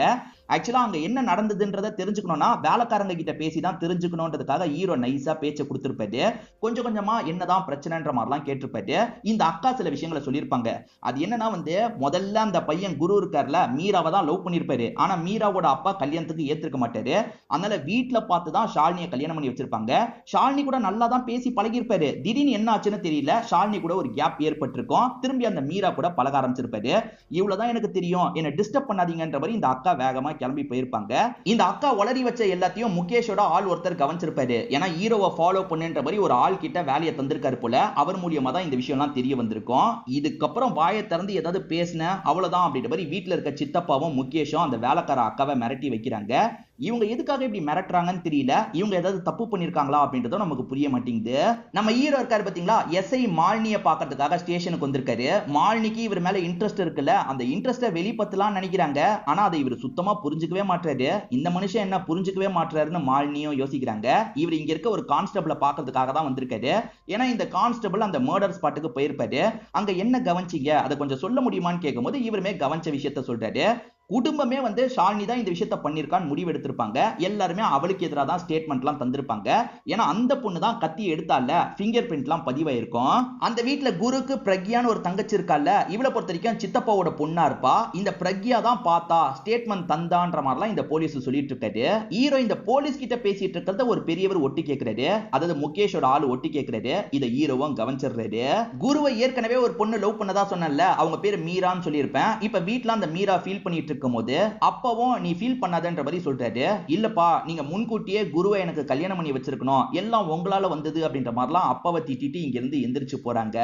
ஆக்சுவலா அங்க என்ன நடந்ததுன்றத தெரிஞ்சுக்கணும்னா வேலைக்காரங்க கிட்ட பேசி தான் தெரிஞ்சுக்கணும்ன்றதுக்காக ஹீரோ நைஸா பேச்ச கொடுத்திருப்பாரு. கொஞ்சம் கொஞ்சமா என்னதான் பிரச்சனைன்ற மாதிரிலாம் கேட்டிருப்பாரு. இந்த அக்கா சில விஷயங்களை சொல்லியிருப்பாங்க. அது என்னன்னா முதல்ல அந்த பையன் குரு இருக்கார்ல, மீராவை தான் லவ் பண்ணிருப்பாரு. ஆனா மீராவோட அப்பா கல்யாணத்துக்கு ஏத்துக்க மாட்டாரு. அதனால வீட்டுல பார்த்து தான் ஷாலினியை கல்யாணம் பண்ணி வச்சிருப்பாங்க. ஷாலினி கூட நல்லா தான் பேசி பழகி இருப்பாரு. திடீர்னு என்ன ஆச்சுன்னு தெரியல, ஷாலினி கூட ஒரு கேப் ஏற்பட்டிருக்கும். திரும்பி அந்த மீரா கூட பழக ஆரம்பிச்சிருப்பாரு. இவ்வளவுதான் எனக்கு தெரியும், என்ன டிஸ்டர்ப் பண்ணாதீங்கன்ற மாதிரி இந்த அக்கா வேகமா கிளம்பி போயிருப்பாங்க. இந்த அக்கா உளறி வச்ச எல்லாத்தையும் முகேஷோட ஆள் ஒருத்தர் கவனிச்சிருப்பாரு. ஏன்னா ஹீரோவை ஃபாலோ பண்ணுன்ற மாதிரி ஒரு ஆள் கிட்ட வேலையை தந்திருக்காரு போல. அவர் மூலியமா தான் இந்த விஷயம் எல்லாம் தெரிய வந்திருக்கும். இதுக்கப்புறம் வாயை திறந்து ஏதாவது பேசின அவ்வளவுதான் அப்படின்ற மாதிரி வீட்டுல இருக்க சித்தப்பாவும் முகேஷும் அந்த வேலைக்கார அக்காவை மிரட்டி வைக்கிறாங்க. இவங்க எதுக்காக இப்படி மிரட்டுறாங்கன்னு தெரியல. இவங்க ஏதாவது தப்பு பண்ணிருக்காங்களா அப்படின்றதும் நமக்கு புரிய மாட்டேங்குது. நம்ம ஹீரோ இருக்காரு பாத்தீங்களா, எஸ்ஐ மாலினியை பாக்குறதுக்காக ஸ்டேஷனுக்கு வந்திருக்காரு. மாலினிக்கு இவர் மேல இன்ட்ரெஸ்ட் இருக்குல்ல, அந்த இன்ட்ரெஸ்ட்டை வெளிப்படுத்தலாம் நினைக்கிறாங்க. ஆனா அதை இவர் சுத்தமா புரிஞ்சுக்கவே மாட்டாரு. இந்த மனுஷன் என்ன புரிஞ்சுக்கவே மாட்டாருன்னு மாலினியும் யோசிக்கிறாங்க. இவர் இங்க இருக்க ஒரு கான்ஸ்டபிளை பாக்குறதுக்காக தான் வந்திருக்காரு. ஏன்னா இந்த கான்ஸ்டபிள் அந்த மர்டர் ஸ்பாட்டுக்கு போயிருப்பாரு. அங்க என்ன கவனிச்சீங்க, அதை கொஞ்சம் சொல்ல முடியுமான்னு கேட்கும்போது இவருமே கவனிச்ச விஷயத்த சொல்றாரு. குடும்பமே ஷாலினி தான் இந்த விஷயத்தை பண்ணிருக்கான்னு முடிவு எடுத்திருப்பாங்க. எல்லாருமே அவளுக்கு எதிராக தான் ஸ்டேட்மெண்ட்லாம் தந்திருப்பாங்க. ஏன்னா அந்த பொண்ணு தான் கத்தி எடுத்தால ஃபிங்கர் பிரிண்ட்லாம் பதிவாயிருக்கும். அந்த வீட்டுல குருக்கு பிரக்யான்னு ஒரு தங்கச்சி இருக்கால, இவளை பொறுத்த வரைக்கும் சித்தப்பாவோட பொண்ணா இருப்பா. இந்த பிரக்யா தான் பார்த்தா ஸ்டேட்மெண்ட் தந்தான்ற மாதிரிலாம் இந்த போலீஸ் சொல்லிட்டு இருக்காரு. ஹீரோ இந்த போலீஸ் கிட்ட பேசிட்டு இருக்கிறத ஒரு பெரியவர் ஒட்டி கேட்கிறாரு. அதாவது முகேஷோட ஆளு ஒட்டி கேட்கிறாரு. இதை ஹீரோவும் கவனிச்சிடுறாரு. குருவை ஏற்கனவே ஒரு பொண்ணு லவ் பண்ணதா சொன்னல, அவங்க பேரு மீரான்னு சொல்லியிருப்பேன். இப்ப வீட்டுல அந்த மீரா ஃபீல் பண்ணிட்டு இருக்கும்போது அப்பவும் நீ ஃபீல் பண்ணாதன்ற மாதிரி சொல்றாரு. இல்லப்பா, நீங்க முன்கூட்டியே குருவை எனக்கு கல்யாணம் பண்ணி வச்சிருக்கணும், எல்லாம் உங்களால வந்தது அப்படின்ற மாதிரிலாம் அப்பாவை திட்டிட்டு இங்க இருந்து எந்திரிச்சு போறாங்க.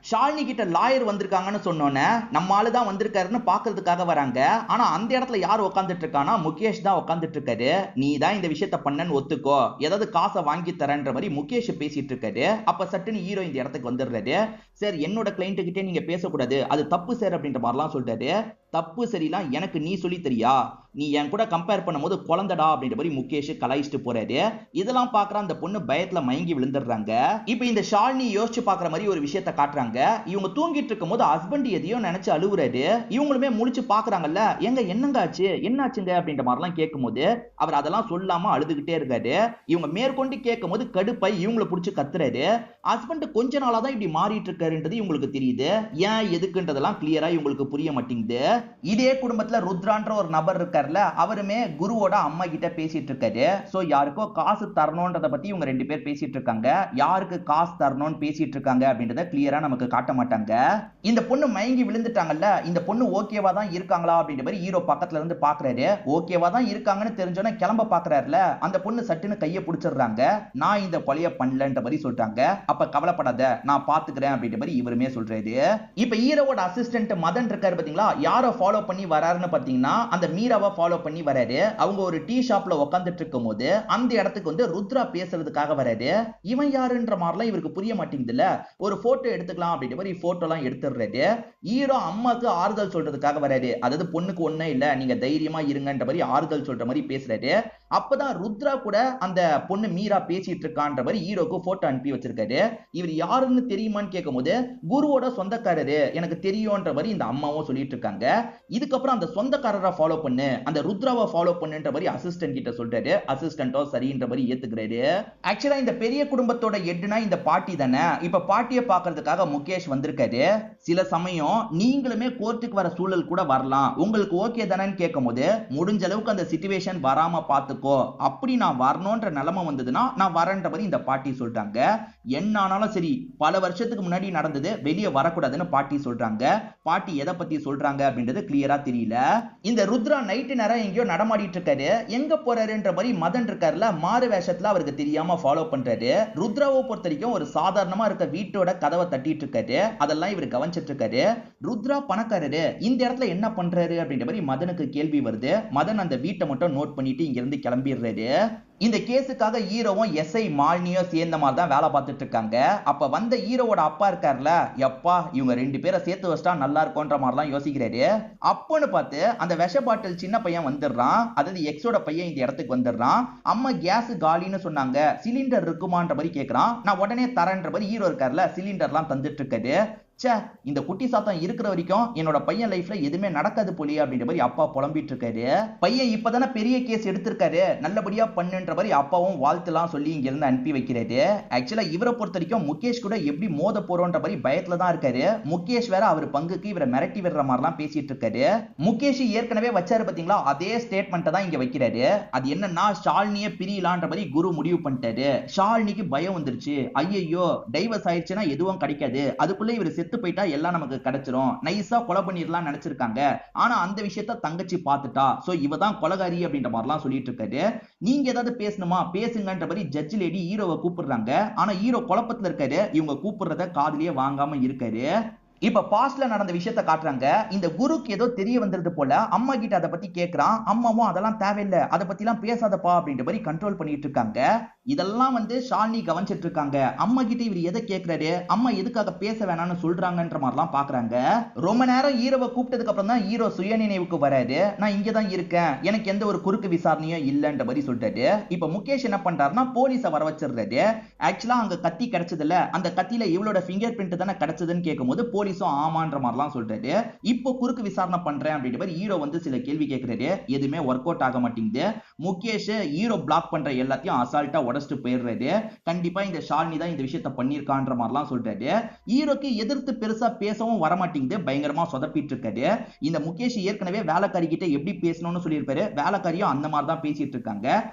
ஷாலினி கிட்ட லாயர் வந்திருக்காங்கன்னு சொன்னோன்னே நம்ம ஆளு தான் வந்திருக்காருன்னு பாக்குறதுக்காக வராங்க. ஆனா அந்த இடத்துல யார் உட்காந்துட்டு இருக்கானா, முகேஷ் தான் உட்காந்துட்டு இருக்காரு. நீ தான் இந்த விஷயத்த பண்ணன்னு ஒத்துக்கோ, ஏதாவது காசை வாங்கி தரன்ற மாதிரி முகேஷ் பேசிட்டு இருக்காரு. அப்ப சட்டுன்னு ஹீரோ இந்த இடத்துக்கு வந்துடுறாரு. சார், என்னோட கிளைண்ட் கிட்டே நீங்க பேசக்கூடாது, அது தப்பு சார் அப்படின்ற மாதிரிலாம் சொல்றாரு. தப்பு சரிலாம் எனக்கு நீ சொல்லி தெரியா, நீ என் கூட கம்பேர் பண்ணும்போது குழந்தடா அப்படின்ற மாதிரி முகேஷ் கலாய்ச்சிட்டு போறாரு. இதெல்லாம் பாக்குற அந்த பொண்ணு பயத்துல மயங்கி விழுந்துடுறாங்க. இப்ப இந்த ஷாலினி யோசிச்சு பாக்குற மாதிரி ஒரு விஷயத்த காட்டுறாங்க. இவங்க தூங்கிட்டு இருக்கும் போது ஹஸ்பண்ட் எதையோ நினைச்சு அழுவுறாரு. இவங்களுமே முழிச்சு பாக்குறாங்கல்ல, எங்க என்னங்க ஆச்சு, என்னாச்சுங்க அப்படின்ற மாதிரிலாம் கேட்கும் போது அவர் அதெல்லாம் சொல்லாம அழுதுகிட்டே இருக்காரு. இவங்க மேற்கொண்டு கேட்கும் போது கடுப்பை இவங்களை பிடிச்சு கத்துறாரு. ஹஸ்பண்ட் கொஞ்ச நாளா தான் இப்படி மாறிட்டு இருக்காருன்றது இவங்களுக்கு தெரியுது. ஏன் எதுக்குன்றதெல்லாம் கிளியரா இவங்களுக்கு புரிய மாட்டேங்குது. இதே குடும்பத்துல ருத்ரான்ற ஒரு நபர் இருக்காருல, இருக்காருல்ல அவருமே குருவோட அம்மா கிட்ட பேசிட்டு இருக்காரு. சோ யாருக்கோ காசு தரணும்ன்றத பத்தி இவங்க ரெண்டு பேர் பேசிட்டு இருக்காங்க. யாருக்கு காசு தரணும்னு பேசிட்டு இருக்காங்க அப்படின்றத கிளியரா நமக்கு காட்ட மாட்டாங்க. இந்த பொண்ணு மயங்கி விழுந்துட்டாங்கல்ல, இந்த பொண்ணு ஓகேவா தான் இருக்காங்களா அப்படின்ற மாதிரி ஹீரோ பக்கத்துல இருந்து பாக்குறாரு. ஓகேவா தான் இருக்காங்கன்னு தெரிஞ்சோன்னா கிளம்ப பாக்குறாருல, அந்த பொண்ணு சட்டுன்னு கையை பிடிச்சிடுறாங்க. நான் இந்த கொலையை பண்ணலன்ற மாதிரி சொல்றாங்க. அப்ப கவலைப்படாத, நான் பாத்துக்கிறேன் அப்படின்ற மாதிரி இவருமே சொல்றாரு. இப்ப ஹீரோவோட அசிஸ்டன்ட் மதன் இருக்காரு பாத்தீங்களா, யாரை ஃபாலோ பண்ணி வராருன்னு பாத்தீங்கன்னா அந்த மீராவை ஃபாலோ பண்ணி வராரு. அவங்க ஒரு டீ ஷாப்ல உட்காந்துட்டு இருக்கும் போது அந்த இடத்துக்கு வந்து ருத்ரா பேசுறதுக்காக வராரு. இவன் யாருன்ற மாதிரிலாம் இவருக்கு புரிய மாட்டேங்குதுல்ல. ஒரு போட்டோ எடுத்துக்கலாம் அப்படின்ற மாதிரி போட்டோ எல்லாம் எடுத்துடுறாரு. ஹீரோ அம்மாக்கு ஆறுதல் சொல்றதுக்காக வராரு. அதாவது பொண்ணுக்கு ஒண்ணே இல்ல, நீங்க தைரியமா இருங்கன்ற மாதிரி ஆறுதல் சொல்ற மாதிரி பேசுறாரு. அப்பதான் ருத்ரா கூட அந்த பொண்ணு மீரா பேசிட்டு இருக்கான்ற மாதிரி ஹீரோக்கு போட்டோ அனுப்பி வச்சிருக்காரு. இவர் யாருன்னு தெரியுமான்னு கேட்கும் போது குருவோட சொந்தக்காரரு எனக்கு தெரியும்ன்ற மாதிரி இந்த அம்மாவும் சொல்லிட்டு இருக்காங்க. இதுக்கப்புறம் அந்த சொந்தக்காரரை ஃபாலோ பண்ணு, அந்த ருத்ராவை ஃபாலோ பண்ணுன்ற மாதிரி அசிஸ்டன்ட் கிட்ட சொல்றாரு. அசிஸ்டன்ட்டோ சரின்ற மாதிரி ஏத்துக்கிறாரு. ஆக்சுவலா இந்த பெரிய குடும்பத்தோட ஹெட்னா இந்த பாட்டி தானே. இப்ப பாட்டியை பாக்குறதுக்காக முகேஷ் வந்திருக்காரு. சில சமயம் நீங்களுமே கோர்ட்டுக்கு வர சூழல் கூட வரலாம், உங்களுக்கு ஓகே தானேன்னு கேட்கும் போது முடிஞ்ச அளவுக்கு அந்த சிச்சுவேஷன் வராம பாத்துக்கோ, அப்படி நான் வரணும்ன்ற நிலைமை வந்ததுன்னா நான் வரேன்ற மாதிரி இந்த பாட்டி சொல்றாங்க. என்ன ஆனாலும் சரி, பல வருஷத்துக்கு முன்னாடி நடந்தது வெளியே வரக்கூடாதுன்னு பாட்டி சொல்றாங்க. பாட்டி எதை பத்தி சொல்றாங்க அப்படின்றது கிளியரா தெரியல. இந்த ருத்ரா நைட்டு நேரம் எங்கேயோ நடமாடிட்டு இருக்காரு. எங்க போறாருன்ற மாதிரி மதன் இருக்காருல, மாறு வேஷத்துல அவருக்கு தெரியாம ஃபாலோ பண்றாரு. ருத்ராவை பொறுத்த வரைக்கும் ஒரு சாதாரணமா இருக்க வீட்டோட கதவை தட்டிட்டு இருக்காரு. அதெல்லாம் இவர் கவனிச்சிட்டு இருக்காரு. ருத்ரா பணக்காரரு, இந்த இடத்துல என்ன பண்றாரு அப்படின்ற மாதிரி மதனுக்கு கேள்வி வருது. மதன் அந்த வீட்டை மட்டும் நோட் பண்ணிட்டு இங்க இருந்து கிளம்பிடுறாரு. இந்த கேஸுக்காக ஹீரோவும் எஸ்ஐ மாலினியோ சேர்ந்த மாதிரி தான் வேலை பார்த்துட்டு இருக்காங்க. அப்ப வந்த ஹீரோவோட அப்பா இருக்காருல, எப்பா இவங்க ரெண்டு பேரை சேர்த்து வச்சிட்டா நல்லா இருக்கும்ன்ற மாதிரிலாம் யோசிக்கிறாரு. அப்பன்னு பார்த்து அந்த விஷ பாட்டில் சின்ன பையன் வந்துடுறான். அதாவது எக்ஸோட பையன் இந்த இடத்துக்கு வந்துடுறான். அம்மா கேஸ் காலின்னு சொன்னாங்க, சிலிண்டர் இருக்குமான்ற மாதிரி கேட்கறான். நான் உடனே தரேன்ற மாதிரி ஹீரோ இருக்காருல சிலிண்டர்லாம் தந்துட்டு இருக்காரு. சே, இந்த குட்டி சாத்தம் இருக்கிற வரைக்கும் என்னோட பையன் லைஃப்ல எதுவுமே நடக்காது போலியே அப்படின்ற மாதிரி அப்பா புலம்பிட்டு இருக்காரு. பையன் இப்பதானே பெரிய கேஸ் எடுத்திருக்காரு, நல்லபடியா பண்ணுன்ற மாதிரி அப்பாவும் வாழ்த்துலாம் சொல்லி இங்க இருந்து அனுப்பி வைக்கிறாரு. ஆக்சுவலா இவரை பொறுத்த வரைக்கும் முகேஷ் கூட எப்படி மோத போறோன்ற மாதிரி பயத்துல தான் இருக்காரு. முகேஷ் வேற அவர் பங்குக்கு இவரை மிரட்டி விடுற மாதிரிலாம் பேசிட்டு இருக்காரு. முகேஷ் ஏற்கனவே வச்சாரு பாத்தீங்களா, அதே ஸ்டேட்மெண்ட் தான் இங்க வைக்கிறாரு. அது என்னன்னா ஷாலினியை பிரியலான்ற மாதிரி குரு முடிவு பண்ணிட்டாரு. ஷாலினிக்கு பயம் வந்துருச்சு. ஐயோ டைவர்ஸ் ஆயிடுச்சுன்னா எதுவும் கிடைக்காது, அதுக்குள்ள இவர் செத்து போயிட்டா எல்லாம் நமக்கு கிடைச்சிரும், நைஸா கொலை பண்ணிடலாம் நினைச்சிருக்காங்க. ஆனா அந்த விஷயத்த தங்கச்சி பார்த்துட்டா, சோ இவ தான் கொலகாரி அப்படின்ற மாதிரிலாம் சொல்லிட்டு இருக்காரு. நீங்க ஏதாவது பேசணுமா பேசுங்கன்ற மாதிரி ஜட்ஜ் லேடி ஹீரோவை கூப்பிடுறாங்க. ஆனா ஹீரோ குழப்பத்துல இருக்காரு. இவங்க கூப்பிடுறத காதுலயே வாங்காம இருக்காரு. இப்ப பாஸ்ட்ல நடந்த விஷயத்தை காட்டுறாங்க. இந்த குருக்கு ஏதோ தெரிய வந்திருது போல. அம்மா கிட்ட அதை பத்தி கேட்கறான். அம்மாவும் அதெல்லாம் தேவையில்லை, அதை பத்தி எல்லாம் பேசாதப்பா அப்படின்ற மாதிரி கண்ட்ரோல் பண்ணிட்டு இருக்காங்க. இதெல்லாம் வந்து ஷாலினி கவனிச்சிட்டு இருக்காங்க. அம்மா கிட்ட இவர் எதை கேட்கிறாரு, அம்மா எதுக்காக பேச வேணாம்னு சொல்றாங்கன்ற மாதிரிலாம் பாக்குறாங்க. ரொம்ப நேரம் ஹீரோவை கூப்பிட்டதுக்கு அப்புறம் தான் ஹீரோ சுய நினைவுக்கு வராரு. நான் இங்கதான் இருக்கேன், எனக்கு எந்த ஒரு குறுக்கு விசாரணையும் இல்லைன்ற மாதிரி சொல்றாரு. இப்ப முகேஷ் என்ன பண்றாருன்னா போலீஸை வர வச்சிடுறாரு. ஆக்சுவலா அங்க கத்தி கிடைச்சதுல அந்த கத்தியில இவளோட ஃபிங்கர் பிரிண்ட் தானே கிடைச்சதுன்னு கேட்கும்போது போலீஸும் ஆமான்ற மாதிரிலாம் சொல்றாரு. இப்போ குறுக்கு விசாரணை பண்றேன் அப்படின்ற மாதிரி ஹீரோ வந்து சில கேள்வி கேட்கிறாரு. எதுவுமே ஒர்க் அவுட் ஆக மாட்டேங்குது. முகேஷ் ஹீரோ பிளாக் பண்ற எல்லாத்தையும் அசால்ட்டா உடச்சிட்டு போயிடுறாரு. கண்டிப்பா இந்த ஷாலினி தான் இந்த விஷயத்தை பண்ணிருக்கான்ற மாதிரிலாம் சொல்றாரு. ஹீரோக்கு எதிர்த்து பெருசா பேசவும் வர மாட்டேங்குது, பயங்கரமா சொதப்பிட்டு இருக்காரு. இந்த முகேஷ் ஏற்கனவே வேலைக்காரி கிட்ட எப்படி பேசணும்னு சொல்லியிருப்பாரு, வேலைக்காரியும் அந்த மாதிரி தான் பேசிட்டு இருக்காங்க.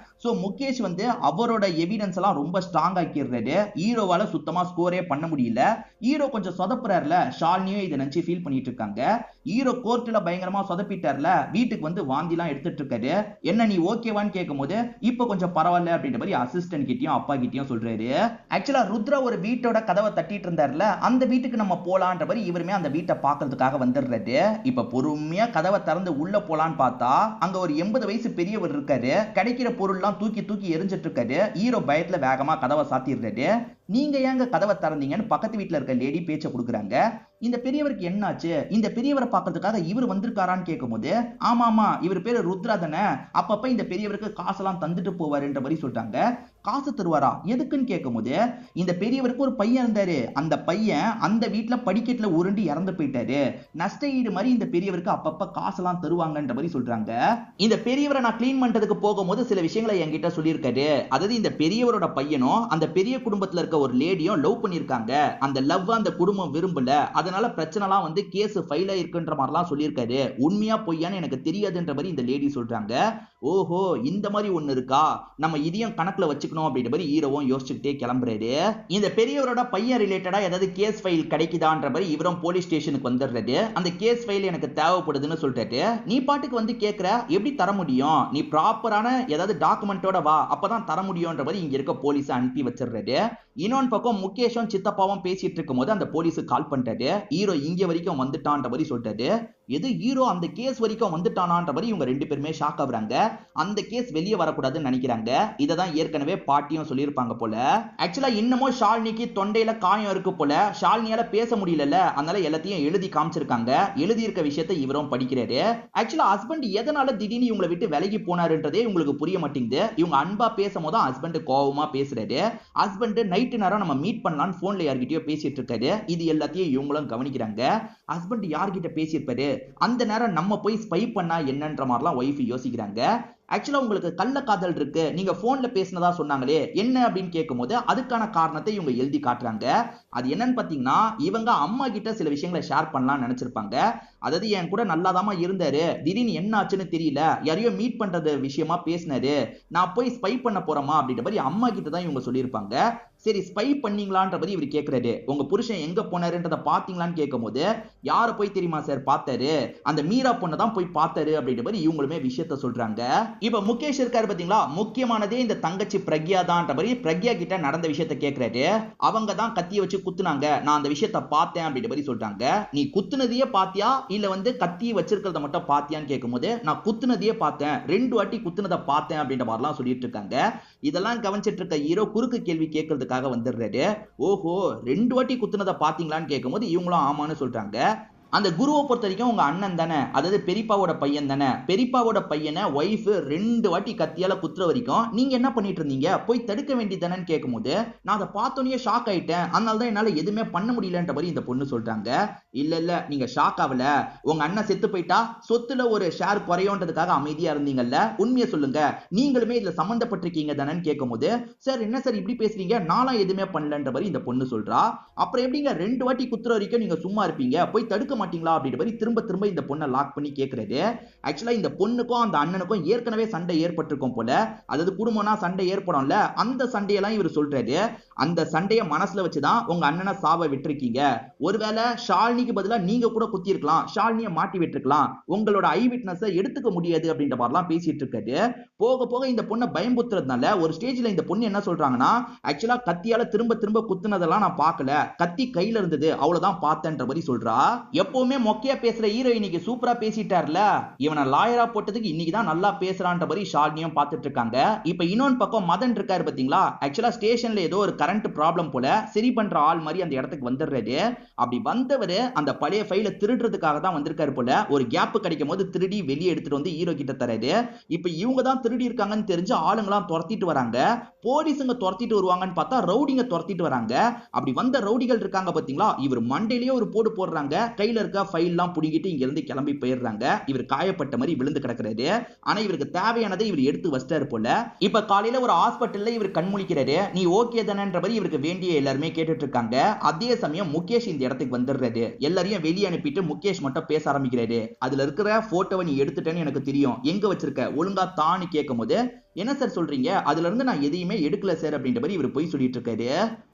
சோ முகேஷ் வந்து அவரோட எவிடன்ஸ் எல்லாம் ரொம்ப ஸ்ட்ராங் ஆக்கிடுறாரு. ஹீரோவால சுத்தமா ஸ்கோரே பண்ண முடியல. ஹீரோ கொஞ்சம் சொதப்புறாருல, ஷாலினியும் இதை நினைச்சு ஃபீல் பண்ணிட்டு இருக்காங்க. ஹீரோ கோர்ட்ல பயங்கரமா சொதப்பிட்டார்ல, வீட்டுக்கு வந்து வாந்திலாம் எடுத்துட்டு இருக்காரு. என்ன நீ ஓகேவான்னு கேட்கும் போது இப்ப கொஞ்சம் பரவாயில்ல அப்படின்ற மாதிரி அசிஸ்டன்ட் கிட்டயும் அப்பா கிட்டயும் சொல்றாரு. ஆக்சுவலா ருத்ரா ஒரு வீட்டோட கதவை தட்டிட்டு இருந்தார்ல, அந்த வீட்டுக்கு நம்ம போலான்ற மாதிரி இவருமே அந்த வீட்டை பாக்குறதுக்காக வந்துடுறாரு. இப்ப பொறுமையா கதவை திறந்து உள்ள போலான்னு பார்த்தா அங்க ஒரு 80 வயசு பெரியவர் இருக்காரு. கிடைக்கிற பொருள்லாம் தூக்கி தூக்கி எரிஞ்சிட்டு இருக்காரு. ஹீரோ பயத்துல வேகமா கதவை சாத்திடுறாரு. நீங்க ஏங்க கதவை திறந்தீங்கன்னு பக்கத்து வீட்டுல இருக்க லேடி பேச்ச கொடுக்குறாங்க. இந்த பெரியவருக்கு என்னாச்சு, இந்த பெரியவரை பார்க்கறதுக்காக இவர் வந்திருக்காரான்னு கேட்கும் போது ஆமா இவர் பேரு ருத்ரா தானே, அப்பப்ப இந்த பெரியவருக்கு காசெல்லாம் தந்துட்டு போவாருன்ற மாதிரி சொல்றாங்க. காசு தருவாரா எதுக்குன்னு கேட்கும் போது இந்த பெரியவருக்கு ஒரு பையன் இருந்தாரு, அந்த பையன் அந்த வீட்டுல படிக்கட்டுல உருண்டு இறந்து போயிட்டாரு, நஷ்ட ஈடு மாதிரி இந்த பெரியவருக்கு அப்பப்ப காசெல்லாம் தருவாங்கன்ற மாதிரி சொல்றாங்க. இந்த பெரியவரை நான் கிளீன் பண்றதுக்கு போகும்போது சில விஷயங்களை என்கிட்ட சொல்லியிருக்காரு. அதாவது இந்த பெரியவரோட பையனும் அந்த பெரிய குடும்பத்துல இருக்க ஒரு லேடியும் லவ் பண்ணிருக்காங்க. அந்த லவ் அந்த குடும்பம் விரும்பல. அதனால பிரச்சனைலாம் வந்து கேஸ் ஃபைல் ஆயிருக்குன்ற மாதிரிலாம் சொல்லியிருக்காரு. உண்மையா பொய்யான்னு எனக்கு தெரியாதுன்ற மாதிரி இந்த லேடி சொல்றாங்க. ஓஹோ, இந்த மாதிரி ஒண்ணு இருக்கா, நம்ம இதையும் கணக்குல வச்சுக்கணும் அப்படின்ற மாதிரி ஹீரோவும் யோசிச்சுக்கிட்டே கிளம்புறாரு. இந்த பெரியவரோட பையன் ரிலேட்டடா ஏதாவது கேஸ் ஃபைல் கிடைக்குதான்ற மாதிரி இவரும் போலீஸ் ஸ்டேஷனுக்கு வந்துடுறாரு. அந்த கேஸ் ஃபைல் எனக்கு தேவைப்படுதுன்னு சொல்லிட்டு, நீ பாட்டுக்கு வந்து கேக்குற, எப்படி தர முடியும், நீ ப்ராப்பரான ஏதாவது டாக்குமெண்டோட வா, அப்பதான் தர முடியும்ன்ற மாதிரி இங்க இருக்க போலீஸ் அனுப்பி வச்சிடுறாரு. இன்னொன்னு பக்கம் முகேஷும் சித்தப்பாவும் பேசிட்டு இருக்கும் போது அந்த போலீஸுக்கு கால் பண்ணிட்டாரு. ஹீரோ இங்க வரைக்கும் வந்துட்டான்ற மாதிரி சொல்லிட்டாரு. எது, ஹீரோ அந்த கேஸ் வரைக்கும் வந்துட்டானான்ற மாதிரி இவங்க ரெண்டு பேருமே ஷாக் ஆகுறாங்க. அந்த கேஸ் வெளியே வரக்கூடாதுன்னு நினைக்கிறாங்க. இததான் ஏற்கனவே பாட்டியும் சொல்லியிருப்பாங்க போல. ஆக்சுவலா இன்னமும் ஷாலினிக்கு தொண்டையில காயம் இருக்கு போல. ஷாலினியால பேச முடியல, அதனால எல்லாத்தையும் எழுதி காமிச்சிருக்காங்க. எழுதி இருக்க விஷயத்தை இவரும் படிக்கிறாரு. ஆக்சுவலா ஹஸ்பண்ட் எதனால திடீர்னு இவங்களை விட்டு விலகி போனாருன்றதே உங்களுக்கு புரிய மாட்டேங்குது. இவங்க அன்பா பேசும்போது ஹஸ்பண்ட் கோவமா பேசுறாரு. ஹஸ்பண்ட் நைட்டு நேரம் நம்ம மீட் பண்ணலாம்னு போன்ல யார்கிட்டயோ பேசிட்டு இருக்காரு. இது எல்லாத்தையும் இவங்களும் கவனிக்கிறாங்க. ஹஸ்பண்ட் யார்கிட்ட பேசியிருப்பாரு, அந்த நேரம் நம்ம போய் ஸ்பை பண்ணா என்னன்ற மாதிரிலாம் ஒய்ஃப் யோசிக்கிறாங்க. ஆக்சுவலா உங்களுக்கு கள்ள காதல் இருக்கு, நீங்க போன்ல பேசினதா சொன்னாங்களே என்ன அப்படின்னு கேட்கும்போது அதுக்கான காரணத்தை இவங்க எழுதி காட்டுறாங்க. அது என்னன்னு பாத்தீங்கன்னா, இவங்க அம்மா கிட்ட சில விஷயங்களை ஷேர் பண்ணலாம்னு நினைச்சிருப்பாங்க. அதாவது என் கூட நல்லாதாமா இருந்தாரு, திடீர்னு என்ன ஆச்சுன்னு தெரியல, யாரையோ மீட் பண்றது விஷயமா பேசினாரு, நான் போய் ஸ்பை பண்ண போறோமா அப்படின்ற மாதிரி அம்மா கிட்ட தான் இவங்க சொல்லியிருப்பாங்க. சரி, ஸ்பை பண்ணீங்களான்ற மாதிரி இவர் கேட்கிறாரு. உங்க புருஷன் எங்க போனாருன்றத பாத்தீங்களான்னு கேட்கும்போது, யார போய் தெரியுமா சார் பார்த்தாரு, அந்த மீரா பொண்ணை தான் போய் பார்த்தாரு அப்படின்ற மாதிரி இவங்களுமே விஷயத்த சொல்றாங்க. இப்ப முகேஷ் இருக்காரு பாத்தீங்களா, முக்கியமானதே இந்த தங்கச்சி பிரக்யா தான்ன்ற மாதிரி பிரக்யா கிட்ட நடந்த விஷயத்த கேட்கிறாரு. அவங்க தான் கத்திய வச்சு குத்துனாங்க, நான் அந்த விஷயத்த பார்த்தேன் அப்படின்ற மாதிரி சொல்றாங்க. நீ குத்துனதையே பாத்தியா இல்ல வந்து கத்திய வச்சிருக்கிறத மட்டும் பாத்தியான்னு கேட்கும்போது, நான் குத்துனதையே பார்த்தேன், 2 வாட்டி குத்துனதை பார்த்தேன் அப்படின்ற மாதிரிலாம் சொல்லிட்டு இருக்காங்க. இதெல்லாம் கவனிச்சிட்டு இருக்க ஹீரோ குறுக்கு கேள்வி கேட்கறதுக்காக வந்துடுறாரு. ஓஹோ, 2 வாட்டி குத்துனதை பாத்தீங்களான்னு கேட்கும்போது இவங்களும் ஆமான்னு சொல்றாங்க. அந்த குருவை பொறுத்த வரைக்கும் உங்க அண்ணன் தானே, அதாவது பெரியப்பாவோட பையன் தானே, பெரியப்பாவோட பையனை ஒய்ஃப் 2 வாட்டி கத்தியால குத்துற வரைக்கும் நீங்க என்ன பண்ணிட்டு இருந்தீங்க, போய் தடுக்க வேண்டியதானு கேட்கும்போது, நான் அதை பார்த்தோன்னே ஷாக் ஆயிட்டேன், அதனால தான் என்னால எதுவுமே பண்ண முடியலன்ற மாதிரி இந்த பொண்ணு சொல்றாங்க. இல்ல நீங்க ஷாக் ஆகல, உங்க அண்ணன் செத்து போயிட்டா சொத்துல ஒரு ஷேர் குறையோன்றதுக்காக அமைதியா இருந்தீங்கல்ல, உண்மையை சொல்லுங்க, நீங்களுமே இதுல சம்பந்தப்பட்டிருக்கீங்க தானேன்னு கேட்கும்போது, சார் என்ன சார் இப்படி பேசுறீங்க, நானும் எதுவுமே பண்ணலன்ற மாதிரி இந்த பொண்ணு சொல்றா. அப்புறம் எப்படிங்க 2 வாட்டி குத்துற வரைக்கும் நீங்க சும்மா இருப்பீங்க, போய் தடுக்க மாட்டீங்களா அப்படின்ற மாதிரி திரும்ப திரும்ப இந்த பொண்ணை லாக் பண்ணி கேக்குறாரு. ஆக்சுவலா இந்த பொண்ணுக்கும் அந்த அண்ணனுக்கும் ஏற்கனவே சண்டை ஏற்பட்டிருக்கும் போல. அதாவது குடும்பம்னா சண்டை ஏற்படும்ல, அந்த சண்டையெல்லாம் இவர் சொல்றாரு. அந்த சண்டைய மனசுல வச்சுதான் உங்க அண்ணனை சாவ விட்டுருக்கீங்க. ஒருவேளை ஷாலினிக்கு பதிலா நீங்க கூட குத்தி இருக்கலாம், ஷாலினியை மாட்டி விட்டுருக்கலாம், உங்களோட ஐ விட்னஸ் எடுத்துக்க முடியாது அப்படின்ற மாதிரிலாம் பேசிட்டு இருக்காரு. போக போக இந்த பொண்ணை பயம்புத்துறதுனால ஒரு ஸ்டேஜ்ல இந்த பொண்ணு என்ன சொல்றாங்கன்னா, ஆக்சுவலா கத்தியால திரும்ப திரும்ப குத்துனதெல்லாம் நான் பார்க்கல, கத்தி கையில இருந்தது அவ்வளவுதான் பார்த்தேன்ற மாதிரி சொல்றா. எப்பவுமே மொக்கையா பேசுற ஹீரோ இன்னைக்கு சூப்பரா பேசிட்டார்ல, இவனை லாயரா போட்டதுக்கு இன்னைக்கு தான் நல்லா பேசுறான்ற மாதிரி ஷாலினியும் பார்த்துட்டு இருக்காங்க. இப்ப இன்னொன்னு பக்கம் மதன் இருக்காரு பாத்தீங்களா, ஆக்சுவலா ஸ்டேஷன்ல ஏதோ ஒரு கரண்ட் ப்ராப்ளம் போல, சரி பண்ற ஆள் மாதிரி அந்த இடத்துக்கு வந்துடுறாரு. அப்படி வந்தவரு அந்த பழைய ஃபைல திருடுறதுக்காக தான் வந்திருக்காரு போல. ஒரு கேப் கிடைக்கும் போது திருடி வெளியே எடுத்துட்டு வந்து ஹீரோ கிட்ட தராரு. இப்ப இவங்க தான் திருடி இருக்காங்கன்னு தெரிஞ்சு ஆளுங்களாம் துரத்திட்டு வராங்க. போலீஸுங்க துரத்திட்டு வருவாங்கன்னு பார்த்தா ரவுடிங்க துரத்திட்டு வராங்க. அப்படி வந்த ரவுடிகள் இருக்காங்க பாத்தீங்களா, இவர் மண்டையிலேயே ஒரு போடு போடுறாங்க. கையில இருக்க ஃபைல் எல்லாம் புடிங்கிட்டு இங்க இருந்து கிளம்பி போயிடுறாங்க. இவர் காயப்பட்ட மாதிரி விழுந்து கிடக்குறாரு. ஆனா இவருக்கு தேவையானதை இவர் எடுத்து வச்சிட்டாரு போல. இப்ப காலையில ஒரு ஹாஸ்பிட்டல்ல இவர் கண்முழிக்கிறாரு. நீ ஓகே தானேன்ற மாதிரி இவருக்கு வேண்டிய எல்லாருமே கேட்டுட்டு இருக்காங்க. அதே சமயம் முகேஷ் இந்த இடத்துக்கு வந்துடுறாரு. எல்லாரையும் வெளியே அனுப்பிட்டு முகேஷ் மட்டும் பேச ஆரம்பிக்கிறாரு. அதுல இருக்கிற போட்டோவை நீ எடுத்துட்டேன்னு எனக்கு தெரியும், எங்க வச்சிருக்க, ஒழுங்கா தான்னு கேட்கும் போது, என்ன சார் சொல்றீங்க, அதுல இருந்து நான் எதையுமே எடுக்கல சார் அப்படின்ற மாதிரி இவர் போய் சொல்லிட்டு இருக்காரு.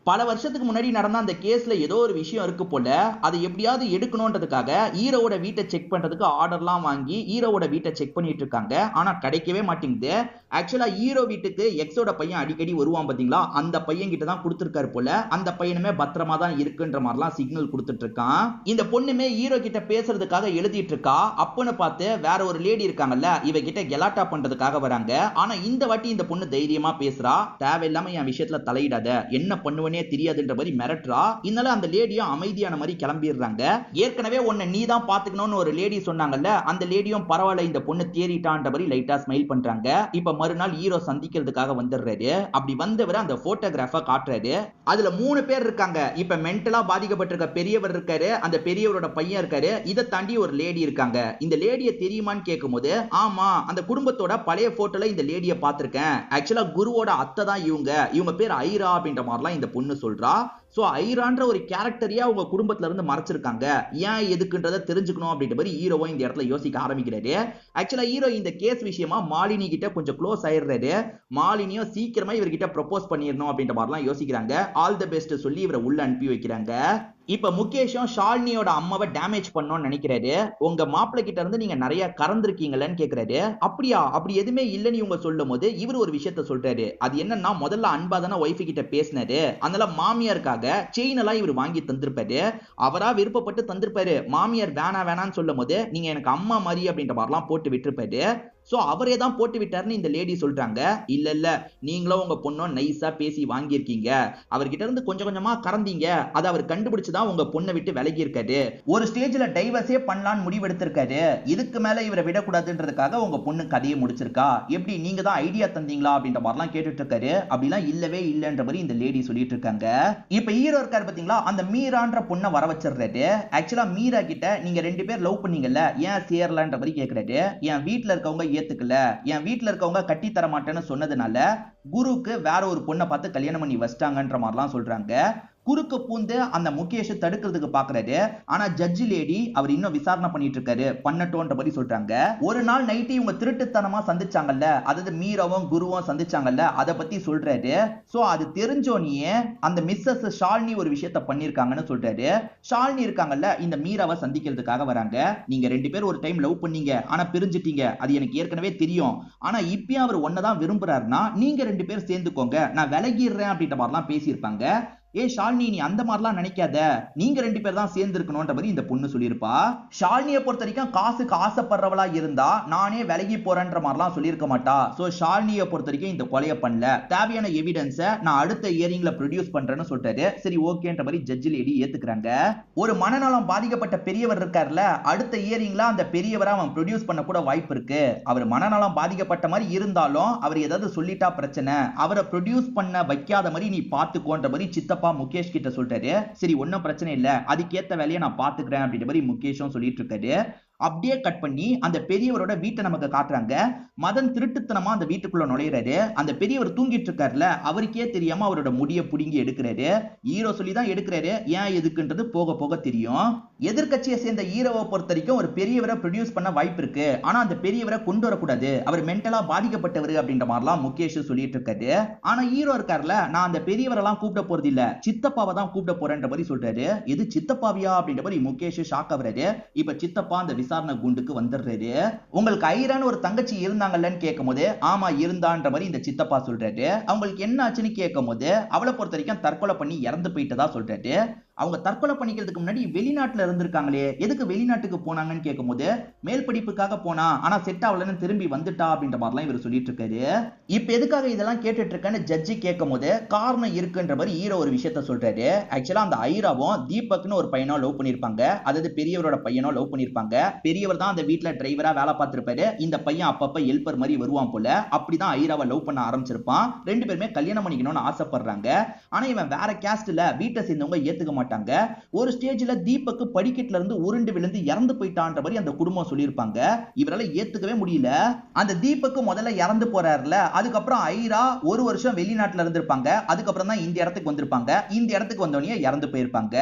பல வருஷத்துக்கு முன்னாடி நடந்த அந்த கேஸ்ல ஏதோ ஒரு விஷயம் இருக்கு போல, அதை எப்படியாவது எடுக்கணும்ன்றதுக்காக ஹீரோவோட வீட்டை செக் பண்றதுக்கு ஆர்டர்லாம் வாங்கி ஹீரோவோட வீட்டை செக் பண்ணிட்டு இருக்காங்க. ஆனா கிடைக்கவே மாட்டேங்குது. ஆக்சுவலா ஹீரோ வீட்டுக்கு எக்ஸோட பையன் அடிக்கடி வருவான் பாத்தீங்களா, அந்த பையன் கிட்ட தான் கொடுத்திருக்காரு போல. அந்த பையனுமே பத்திரமா தான் இருக்குன்ற மாதிரிலாம் சிக்னல் கொடுத்துட்டு இருக்கான். இந்த பொண்ணுமே ஹீரோ கிட்ட பேசுறதுக்காக எழுதிட்டு இருக்கா. அப்பன்னு பார்த்து வேற ஒரு லேடி இருக்காங்கல்ல, இவ கிட்ட கெலாட்டா பண்றதுக்காக வராங்க. ஆனா இந்த வாட்டி இந்த பொண்ணு தைரியமா பேசுறா. தேவையில்லாம என் விஷயத்துல தலையிடாத, என்ன பண்ணுவனே தெரியாதுன்ற மாதிரி மிரட்டுறா. இதனால அந்த லேடியும் அமைதியான மாதிரி கிளம்பிடுறாங்க. ஏற்கனவே உன்னை நீ தான் பாத்துக்கணும்னு ஒரு லேடி சொன்னாங்கல்ல, அந்த லேடியும் பரவாயில்ல இந்த பொண்ணு தேறிட்டான்ற மாதிரி லைட்டா ஸ்மைல் பண்றாங்க. இப்ப மறுநாள் ஹீரோ சந்திக்கிறதுக்காக வந்துடுறாரு. அப்படி வந்தவர் அந்த போட்டோகிராஃப காட்டுறாரு. அதுல 3 பேர் இருக்காங்க. இப்ப மென்டலா பாதிக்கப்பட்டிருக்க பெரியவர் இருக்காரு, அந்த பெரியவரோட பையன் இருக்காரு, இதை தாண்டி ஒரு லேடி இருக்காங்க. இந்த லேடியை தெரியுமான்னு கேட்கும்போது, ஆமா அந்த குடும்பத்தோட பழைய போட்டோல இந்த லேடியை பார்த்திருக்கேன். ஆக்சுவலா குருவோட அத்தை தான் இவங்க பேர் ஐரா அப்படின்ற மாதிரிலாம் இந்த பொண்ணு சொல்றா. சோ ஐரான்ற ஒரு கேரக்டரையே அவங்க குடும்பத்துல இருந்து மறைச்சிருக்காங்க. ஏன் எதுக்குன்றத தெரிஞ்சுக்கணும் அப்படின்ற மாதிரி ஹீரோவும் இந்த இடத்துல யோசிக்க ஆரம்பிக்கிறாரு. ஆக்சுவலா ஹீரோ இந்த கேஸ் விஷயமா மாலினி கிட்ட கொஞ்சம் க்ளோஸ் ஆயிடுறாரு. மாலினியும் சீக்கிரமா இவர்கிட்ட ப்ரொபோஸ் பண்ணிடணும் அப்படின்ற மாதிரிலாம் யோசிக்கிறாங்க. ஆல் தி பெஸ்ட் சொல்லி இவரை உள்ள அனுப்பி வைக்கிறாங்க. இப்ப முகேஷும் ஷாலினியோட அம்மாவை டேமேஜ் பண்ணணும்னு நினைக்கிறாரு. உங்க மாப்பிள்ளை கிட்ட இருந்து நீங்க நிறைய கறந்துருக்கீங்களன்னு கேக்குறாரு. அப்படியா, அப்படி எதுவுமே இல்லைன்னு இவங்க சொல்லும் போது இவர் ஒரு விஷயத்த சொல்றாரு. அது என்னன்னா, முதல்ல அன்பா தானே ஒய்ஃபு கிட்ட பேசினாரு. அதனால மாமியாருக்காக செயின் எல்லாம் இவர் வாங்கி தந்திருப்பாரு. அவரா விருப்பப்பட்டு தந்திருப்பாரு. மாமியார் வேணான்னு சொல்லும் போது நீங்க எனக்கு அம்மா மாதிரி அப்படின்ற மாதிரிலாம் போட்டு விட்டுருப்பாரு. சோ அவரே தான் போட்டு விட்டாருன்னு இந்த லேடி சொல்றாங்க. இல்ல நீங்களும் உங்க பொண்ணும் நைஸா பேசி வாங்கியிருக்கீங்க. அவர்கிட்ட இருந்து கொஞ்சம் கொஞ்சமா கறந்தீங்க. அதை அவர் கண்டுபிடிச்சுதான் உங்க பொண்ணை விட்டு விலகி இருக்காரு. ஒரு ஸ்டேஜ்ல டைவர்ஸே பண்ணலான்னு முடிவெடுத்திருக்காரு. இதுக்கு மேல இவரை விடக்கூடாதுன்றதுக்காக உங்க பொண்ணு கதையை முடிச்சிருக்கா. எப்படி நீங்க தான் ஐடியா தந்தீங்களா அப்படின்ற மாதிரிலாம் கேட்டுட்டு இருக்காரு. அப்படிலாம் இல்லவே இல்லைன்ற மாதிரி இந்த லேடி சொல்லிட்டு இருக்காங்க. இப்ப ஹீரோ இருக்காரு பாத்தீங்களா, அந்த மீரான்ற பொண்ணை வர வச்சிடுறாரு. ஆக்சுவலா மீரா கிட்ட நீங்க 2 பேர் லவ் பண்ணீங்கல்ல, ஏன் சேரலன்ற மாதிரி கேக்குறாரு. என் வீட்டுல இருக்கவங்க ஏத்துக்கல, என் வீட்டுல இருக்கவங்க கட்டி தர மாட்டேன்னு சொன்னதுனால குருக்கு வேற ஒரு பொண்ணை பார்த்து கல்யாணம் பண்ணி வச்சிட்டாங்கன்ற மாதிரிலாம் சொல்றாங்க. குறுக்கு பூந்து அந்த முகேஷ் தடுக்கிறதுக்கு பாக்குறாரு. ஆனா ஜட்ஜி லேடி அவர் இன்னும் விசாரணை பண்ணிட்டு இருக்காரு, பண்ணட்டோன்ற மாதிரி சொல்றாங்க. ஒரு நாள் நைட்டு இவங்க திருட்டுத்தனமா சந்திச்சாங்கல்ல, அதாவது மீராவும் குருவும் சந்திச்சாங்கல்ல, அதை பத்தி சொல்றாரு. சோ அது தெரிஞ்சோனியே அந்த மிஸ்ஸஸ் ஷாலினி ஒரு விஷயத்த பண்ணிருக்காங்கன்னு சொல்றாரு. ஷாலினி இருக்காங்கல்ல, இந்த மீராவை சந்திக்கிறதுக்காக வராங்க. நீங்க 2 பேர் ஒரு டைம் லவ் பண்ணீங்க, ஆனா பிரிஞ்சிட்டீங்க, அது எனக்கு ஏற்கனவே தெரியும். ஆனா இப்பயும் அவர் ஒன்னதான் விரும்புறாருன்னா நீங்க 2 பேர் சேர்ந்துக்கோங்க, நான் விலகிடுறேன் அப்படின்ற மாதிரிலாம் பேசியிருப்பாங்க. ஏ ஷாலினி, நீ அந்த மாதிரிலாம் நினைக்காத, நீங்க 2 பேர் தான் சேர்ந்து இருக்கணும்ன்ற மாதிரி இந்த பொண்ணு சொல்லியிருப்பா. ஷாலினியை பொறுத்த வரைக்கும் காசுக்கு ஆசைப்படுறவளா இருந்தா நானே விலகி போறேன்ற மாதிரிலாம் சொல்லியிருக்க மாட்டா. சோ ஷாலினியை பொறுத்த வரைக்கும் இந்த கொலையை பண்ணல, தேவையான எவிடன்ஸை நான் அடுத்த இயரிங்ல ப்ரொடியூஸ் பண்றேன்னு சொல்றாரு. சரி ஓகேன்ற மாதிரி ஜட்ஜி லேடி ஏத்துக்கிறாங்க. ஒரு மனநலம் பாதிக்கப்பட்ட பெரியவர் இருக்காருல, அடுத்த இயரிங்ல அந்த பெரியவரை அவன் ப்ரொடியூஸ் பண்ண கூட வாய்ப்பு இருக்கு. அவர் மனநலம் பாதிக்கப்பட்ட மாதிரி இருந்தாலும் அவர் ஏதாவது சொல்லிட்டா பிரச்சனை, அவரை ப்ரொடியூஸ் பண்ண வைக்காத மாதிரி நீ பாத்துக்கோன்ற மாதிரி சித்தப்பா முகேஷ் கிட்ட சொல்றாரு. சரி ஒன்னும் பிரச்சனை இல்ல, அதுக்கேத்த வேலையை நான் பாத்துக்கிறேன் அப்படின்ற மாதிரி முகேஷும் சொல்லிட்டு இருக்காரு. அப்படியே கட் பண்ணி அந்த பெரியவரோட வீட்டை நமக்கு காட்டுறாங்க. மதன் திருட்டுத்தனமா அந்த வீட்டுக்குள்ள நுழையிறாரு. அந்த பெரியவர் தூங்கிட்டு இருக்காருல, அவருக்கே தெரியாம அவரோட முடிய புடுங்கி எடுக்கிறாரு. ஹீரோ சொல்லி தான் எடுக்கிறாரு, ஏன் எதுக்குன்றது போக போக தெரியும். எதிர்கட்சியை சேர்ந்த ஹீரோவை பொறுத்த வரைக்கும் ஒரு பெரியவரை ப்ரொடியூஸ் பண்ண வாய்ப்பு இருக்கு, ஆனா அந்த பெரியவரை கொண்டு வரக்கூடாது, அவர் மென்டலா பாதிக்கப்பட்டவர் அப்படின்ற மாதிரிலாம் முகேஷ் சொல்லிட்டு இருக்காரு. ஆனா ஹீரோ இருக்காருல, நான் அந்த பெரியவரெல்லாம் கூப்பிட போறது இல்ல, சித்தப்பாவை தான் கூப்பிட போறேன்ற மாதிரி சொல்றாரு. இது சித்தப்பாவியா அப்படின்ற மாதிரி முகேஷ் ஷாக் ஆகுறாரு. இப்ப சித்தப்பா அந்த விசாரணை குண்டுக்கு வந்துடுறாரு. உங்களுக்கு ஐரான்னு ஒரு தங்கச்சி இருந்தாங்கல்லன்னு கேட்கும் போது ஆமா இருந்தான்ற மாதிரி இந்த சித்தப்பா சொல்றாரு. அவங்களுக்கு என்ன ஆச்சுன்னு கேட்கும் போது அவளை பொறுத்த வரைக்கும் தற்கொலை பண்ணி இறந்து போயிட்டதா சொல்றாரு. அவங்க தற்கொலை பண்ணிக்கிறதுக்கு முன்னாடி வெளிநாட்டுல இருந்திருக்காங்களே, எதுக்கு வெளிநாட்டுக்கு போனாங்கன்னு கேட்கும் போது மேல் படிப்புக்காக போனா, ஆனா செட் ஆகலன்னு திரும்பி வந்துட்டா அப்படின்ற மாதிரிலாம் இவர் சொல்லிட்டு இருக்காரு. இப்ப எதுக்காக இதெல்லாம் கேட்டுட்டு இருக்கேன்னு ஜட்ஜி கேட்கும் போது காரணம் இருக்குன்ற மாதிரி ஹீரோ ஒரு விஷயத்த சொல்றாரு. ஆக்சுவலா அந்த ஐராவும் தீபக்னு ஒரு பையனோ லவ் பண்ணிருப்பாங்க, அதாவது பெரியவரோட பையனோ லவ் பண்ணிருப்பாங்க. பெரியவர் தான் அந்த வீட்டுல டிரைவரா வேலை பார்த்திருப்பாரு. இந்த பையன் அப்பப்ப ஹெல்பர் மாதிரி வருவான் போல. அப்படிதான் ஐராவை லவ் பண்ண ஆரம்பிச்சிருப்பான். 2 பேருமே கல்யாணம் பண்ணிக்கணும்னு ஆசைப்படுறாங்க. ஆனா இவன் வேற கேஸ்ட்ல வீட்டை சேர்ந்தவங்க ஏத்துக்க மாட்டாங்க. ஒரு ஸ்டேஜ்ல தீபக் படிக்கட்டுல இருந்து உருண்டு விழுந்து இறந்து போயிட்டான்ற மாதிரி அந்த குடும்பம் சொல்லியிருப்பாங்க. இவரால ஏத்துக்கவே முடியல. அந்த தீபக் முதல்ல இறந்து போறாருல, அதுக்கப்புறம் ஐரா ஒரு வருஷம் வெளிநாட்டுல இருந்திருப்பாங்க. அதுக்கப்புறம் தான் இந்த இடத்துக்கு வந்திருப்பாங்க. இந்த இடத்துக்கு வந்தோடனே இறந்து போயிருப்பாங்க.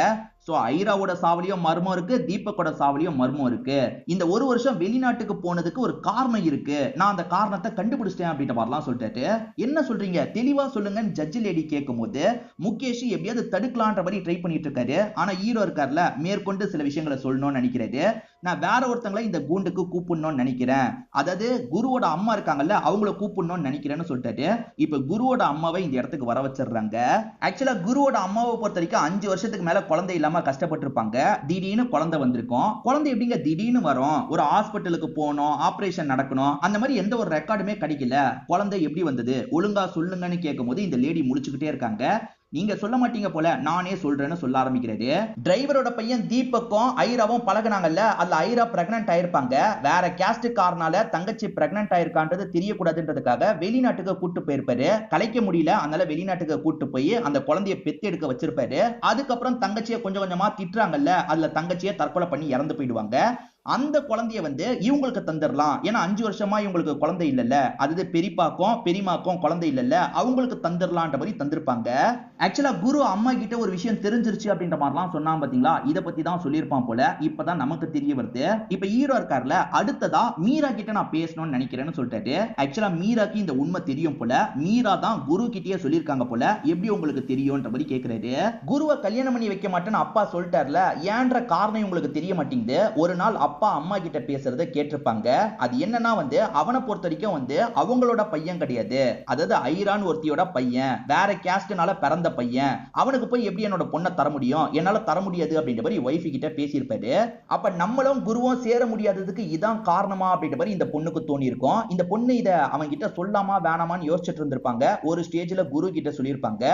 சோ ஐராவோட சாவலியும் மர்மம் இருக்கு, தீபக்கோட சாவலியும் மர்மம் இருக்கு. இந்த ஒரு வருஷம் வெளிநாட்டுக்கு போனதுக்கு ஒரு காரணம் இருக்கு, நான் அந்த காரணத்தை கண்டுபிடிச்சிட்டேன் அப்படின்ற மாதிரிலாம் சொல்லிட்டு, என்ன சொல்றீங்க தெளிவா சொல்லுங்கன்னு ஜட்ஜி லேடி கேட்கும் போது முகேஷ் எப்படியாவது தடுக்கலான்ற மாதிரி ட்ரை பண்ணிட்டு இருக்காரு. ஆனா ஹீரோ இருக்காருல, மேற்கொண்டு சில விஷயங்களை சொல்லணும்னு நினைக்கிறாரு. நான் வேற ஒருத்தங்களை இந்த கூண்டுக்கு கூப்பிடணும்னு நினைக்கிறேன், அதாவது குருவோட அம்மா இருக்காங்கல்ல, அவங்கள கூப்பிடணும்னு நினைக்கிறேன்னு சொல்லிட்டு இப்ப குருவோட அம்மாவை இந்த இடத்துக்கு வர வச்சிடுறாங்க. ஆக்சுவலா குருவோட அம்மாவை பொறுத்த வரைக்கும் 5 வருஷத்துக்கு மேல குழந்தை இல்லாம கஷ்டப்பட்டிருப்பாங்க. திடீர்னு குழந்தை வந்திருக்கும். குழந்தை எப்படிங்க திடீர்னு வரும், ஒரு ஹாஸ்பிட்டலுக்கு போகணும், ஆபரேஷன் நடக்கணும், அந்த மாதிரி எந்த ஒரு ரெக்கார்டுமே கிடைக்கல. குழந்தை எப்படி வந்தது ஒழுங்கா சொல்லுங்கன்னு கேட்கும் போது இந்த லேடி முழிச்சுக்கிட்டே இருக்காங்க. நீங்க சொல்ல மாட்டீங்க போல, நானே சொல்றேன்னு சொல்ல ஆரம்பிக்கிறாரு. டிரைவரோட பையன் தீபக்கும் ஐராவும் பழகுனாங்கல்ல, அதுல ஐரா பிரெக்னன்ட் ஆயிருப்பாங்க. வேற கேஸ்ட் காரணால தங்கச்சி பிரெக்னன்ட் ஆயிருக்கான்றது தெரியக்கூடாதுன்றதுக்காக வெளிநாட்டுக்கு கூட்டு போயிருப்பாரு. கலைக்க முடியல, அதனால வெளிநாட்டுக்கு கூட்டு போய் அந்த குழந்தைய பெத்து எடுக்க வச்சிருப்பாரு. அதுக்கப்புறம் தங்கச்சியை கொஞ்சம் கொஞ்சமா திட்டுறாங்கல்ல, அதுல தங்கச்சியை தற்கொலை பண்ணி இறந்து போயிடுவாங்க. அந்த குழந்தைய வந்து இவங்களுக்கு தந்துடலாம். ஏன்னா 5 வருஷமா இவங்களுக்கு குழந்தை இல்லல்ல, அது பெரியப்பாக்கும் பெரியமாக்கும் குழந்தை இல்லல்ல, அவங்களுக்கு தந்துடலான்ற மாதிரி தந்திருப்பாங்க. ஆக்சுவலா குரு அம்மா கிட்ட ஒரு விஷயம் தெரிஞ்சிருச்சு அப்படின்ற மாதிரிலாம் சொன்னான் பாத்தீங்களா, இத பத்தி தான் சொல்லியிருப்பான் போல. இப்பதான் நமக்கு தெரிய வருது. இப்ப ஹீரோ இருக்கார்ல, அடுத்ததா மீரா கிட்ட நான் பேசணும்னு நினைக்கிறேன்னு சொல்லிட்டாரு. ஆக்சுவலா மீராக்கு இந்த உண்மை தெரியும் போல. மீரா தான் குரு கிட்டயே சொல்லியிருக்காங்க போல. எப்படி உங்களுக்கு தெரியும்ன்ற மாதிரி கேக்குறாரு. குருவை கல்யாணம் பண்ணி வைக்க மாட்டேன்னு அப்பா சொல்லிட்டார்ல, ஏன்ற காரணம் உங்களுக்கு தெரிய மாட்டேங்குது. ஒரு நாள் அப்பா அம்மா கிட்ட பேசுறத கேட்டிருப்பாங்க. அது என்னன்னா வந்து அவனை பொறுத்த வரைக்கும் வந்து அவங்களோட பையன் கிடையாது, அதாவது ஐரான் ஒருத்தியோட பையன், வேற கேஸ்ட்னால பிறந்த பையன், அவனுக்கு போய் எப்படி என்னோட பொண்ணை தர முடியும், என்னால தர முடியாது அப்படின்ற மாதிரி வைஃப் கிட்ட பேசியிருப்பாரு. அப்ப நம்மளும் குருவும் சேர முடியாததுக்கு இதான் காரணமா அப்படின்ற மாதிரி இந்த பொண்ணுக்கு தோணி இருக்கும். இந்த பொண்ணு இத அவன் கிட்ட சொல்லாமா வேணாமான்னு யோசிச்சுட்டு இருந்திருப்பாங்க. ஒரு ஸ்டேஜ்ல குரு கிட்ட சொல்லியிருப்பாங்க.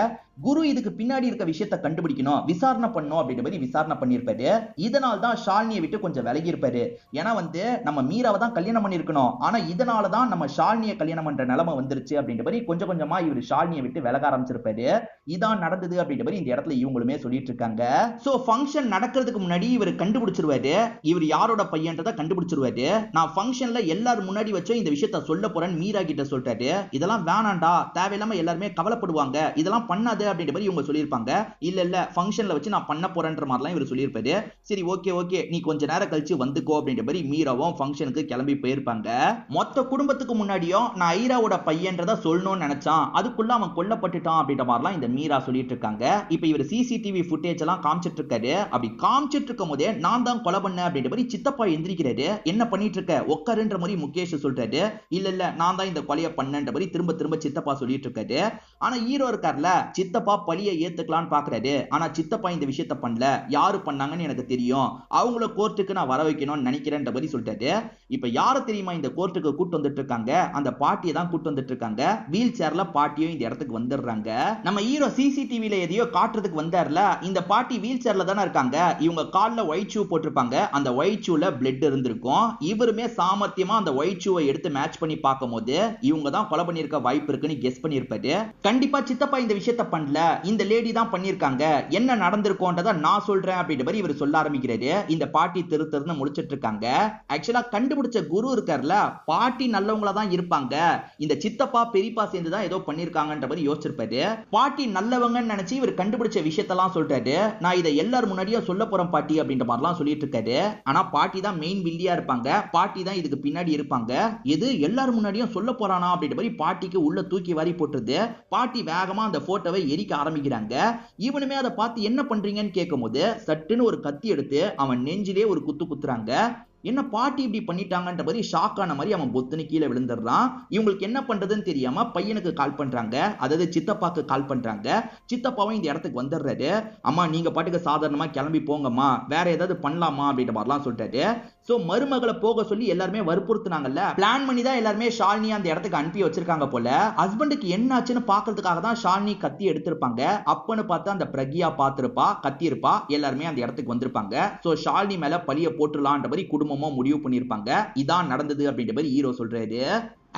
குரு இதுக்கு பின்னாடி இருக்க விஷயத்தை கண்டுபிடிக்கணும், விசாரணை பண்ணணும் அப்படின்ற மாதிரி விசாரணை பண்ணியிருப்பாரு. இதனால தான் ஷாலினியை விட்டு கொஞ்சம் விலகி இருப்பாரு. ஏன்னா வந்து நம்ம மீராவை தான் கல்யாணம் பண்ணிருக்கணும், ஆனா இதனால தான் நம்ம ஷாலினியை கல்யாணம் பண்ற நிலைமை வந்துருச்சு அப்படின்ற மாதிரி கொஞ்சம் கொஞ்சமா இவர் ஷாலினியை விட்டு விலக ஆரம்பிச்சிருப்பாரு. இதான் நடந்தது அப்படின்ற மாதிரி இந்த இடத்துல இவங்களுமே சொல்லிட்டு இருக்காங்க. சோ ஃபங்க்ஷன் நடக்கிறதுக்கு முன்னாடி இவர் கண்டுபிடிச்சிருவாரு, இவர் யாரோட பையன்றத கண்டுபிடிச்சிருவாரு. நான் ஃபங்க்ஷன்ல எல்லாரும் முன்னாடி வச்சு இந்த விஷயத்தை சொல்ல போறேன்னு மீரா கிட்ட சொல்லிட்டாரு. இதெல்லாம் வேணாண்டா, தேவையில்லாம எல்லாருமே கவலைப்படுவாங்க, இதெல்லாம் பண்ணாது அப்படின்ற மாதிரி இவங்க சொல்லியிருப்பாங்க. இல்ல இல்ல ஃபங்க்ஷன்ல வச்சு நான் பண்ண போறேன்ற மாதிரிலாம் இவர் சொல்லியிருப்பாரு. சரி ஓகே ஓகே நீ கொஞ்ச நேரம் கழிச்சு வந்துக்கோ அப்படின்ற மாதிரி மீராவும் ஃபங்க்ஷனுக்கு கிளம்பி போயிருப்பாங்க. மொத்த குடும்பத்துக்கு முன்னாடியும் நான் ஐராவோட பையன்றத சொல்லணும்னு நினைச்சான், அதுக்குள்ள அவன் கொல்லப்பட்டுட்டான் அப்படின்ற மாதிரிலாம் இந்த மீரா சொல்லிட்டு இருக்காங்க. இப்ப இவர் சிசிடிவி ஃபுட்டேஜ் எல்லாம் காமிச்சிட்டு இருக்காரு. அப்படி காமிச்சிட்டு இருக்கும் போதே நான் தான் கொலை பண்ண அப்படின்ற மாதிரி சித்தப்பா எந்திரிக்கிறாரு. என்ன பண்ணிட்டு இருக்க உட்காருன்ற மாதிரி முகேஷ் சொல்றாரு. இல்ல இல்ல நான் தான் இந்த கொலையை பண்ணன்ற மாதிரி திரும்ப திரும்ப சித்தப்பா சொல்லிட்டு இருக்காரு. ஆனா ஹீரோ இருக்கார்ல, சித்தப்பா பழியை ஏத்துக்கலாம்னு பாக்குறாரு. ஆனா சித்தப்பா இந்த விஷயத்த பண்ணல, யாரு பண்ணாங்கன்னு எனக்கு தெரியும், அவங்கள கோர்ட்டுக்கு நான் வர வைக்கணும்னு நினைக்கிறேன்ற மாதிரி சொல்லிட்டாரு. இப்ப யார தெரியுமா இந்த கோர்ட்டுக்கு கூட்டு வந்துட்டு இருக்காங்க, அந்த பாட்டியை தான் கூட்டு வந்துட்டு இருக்காங்க. வீல் சேர்ல பாட்டியும் இந்த இடத்துக்கு வந்துடுறாங்க. நம்ம ஹீரோ சிசிடிவில எதையோ காட்டுறதுக்கு வந்தார்ல, இந்த பாட்டி வீல் சேர்ல தானே இருக்காங்க. இவங்க கால்ல ஒயிட் ஷூ போட்டிருப்பாங்க, அந்த ஒயிட் ஷூல பிளட் இருந்திருக்கும். இவருமே சாமர்த்தியமா அந்த ஒயிட் ஷூவை எடுத்து மேட்ச் பண்ணி பார்க்கும்போது இவங்க தான் கொலை பண்ணிருக்க வாய்ப்பு இருக்குன்னு கெஸ் பண்ணிருப்பாரு. கண்டிப்பா சித்தப்பா இந்த விஷயத்த பண்ணல, இந்த லேடி தான் பண்ணிருக்காங்க, என்ன நடந்திருக்கோன்றத நான் சொல்றேன் அப்படின்ற மாதிரி இவர் சொல்ல ஆரம்பிக்கிறாரு. இந்த பாட்டி தெரு தெருன்னு முடிச்சிட்டு இருக்காங்க. ஆக்சுவலா கண்டுபிடிச்ச குரு இருக்கார்ல, பாட்டி நல்லவங்களா தான் இருப்பாங்க, இந்த சித்தப்பா பெரியப்பா சேர்ந்து தான் ஏதோ பண்ணிருக்காங்கன்ற மாதிரி யோசிச்சிருப்பாரு. பாட்டி நல்லவங்கன்னு நினைச்சு இவர் கண்டுபிடிச்ச விஷயத்தெல்லாம் சொல்றாரு. நான் இதை எல்லாரும் முன்னாடியும் சொல்ல போறேன் பாட்டி அப்படின்ற மாதிரிலாம் சொல்லிட்டு இருக்காரு. ஆனா பாட்டி தான் மெயின் வில்லியா இருப்பாங்க, பாட்டி தான் இதுக்கு பின்னாடி இருப்பாங்க. எது எல்லாரும் முன்னாடியும் சொல்ல போறானா அப்படின்ற மாதிரி பாட்டிக்கு உள்ள தூக்கி வாரி போட்டுருது. பாட்டி வேகமா அந்த போட்டோவை எரிக்க ஆரம்பிக்கிறாங்க. இவனுமே அதை பார்த்து என்ன பண்றீங்கன்னு கேட்கும்போது சட்டுன்னு ஒரு கத்தி எடுத்து அவன் நெஞ்சிலே ஒரு குத்து குத்துறாங்க. என்ன பாட்டி இப்படி பண்ணிட்டாங்கன்ற மாதிரி ஷாக் ஆன மாதிரி அவன் பொத்துன்னு கீழே விழுந்துடுறான். இவங்களுக்கு என்ன பண்றதுன்னு தெரியாம பையனுக்கு கால் பண்றாங்க, அதாவது சித்தப்பாக்கு கால் பண்றாங்க. சித்தப்பாவும் இந்த இடத்துக்கு வந்துடுறாரு. அம்மா நீங்க பாட்டுக்கு சாதாரணமா கிளம்பி போங்கம்மா, வேற ஏதாவது பண்ணலாமா அப்படின்ற மாதிரிலாம் சொல்லிட்டாரு. சோ மருமகளை போக சொல்லி எல்லாருமே வற்புறுத்துனாங்கல்ல, பிளான் பண்ணி தான் எல்லாருமே ஷாலினி அந்த இடத்துக்கு அனுப்பி வச்சிருக்காங்க போல. ஹஸ்பண்டுக்கு என்ன ஆச்சுன்னு பாக்குறதுக்காக தான் ஷாலினி கத்தி எடுத்திருப்பாங்க. அப்பன்னு பார்த்து அந்த பிரக்யா பார்த்திருப்பா, கத்தி இருப்பா, எல்லாருமே அந்த இடத்துக்கு வந்திருப்பாங்க. சோ ஷாலினி மேல பழிய போட்டுலான்ற மாதிரி குடும்பமா முடிவு பண்ணிருப்பாங்க. இதான் நடந்தது அப்படின்ற மாதிரி ஹீரோ சொல்றாரு.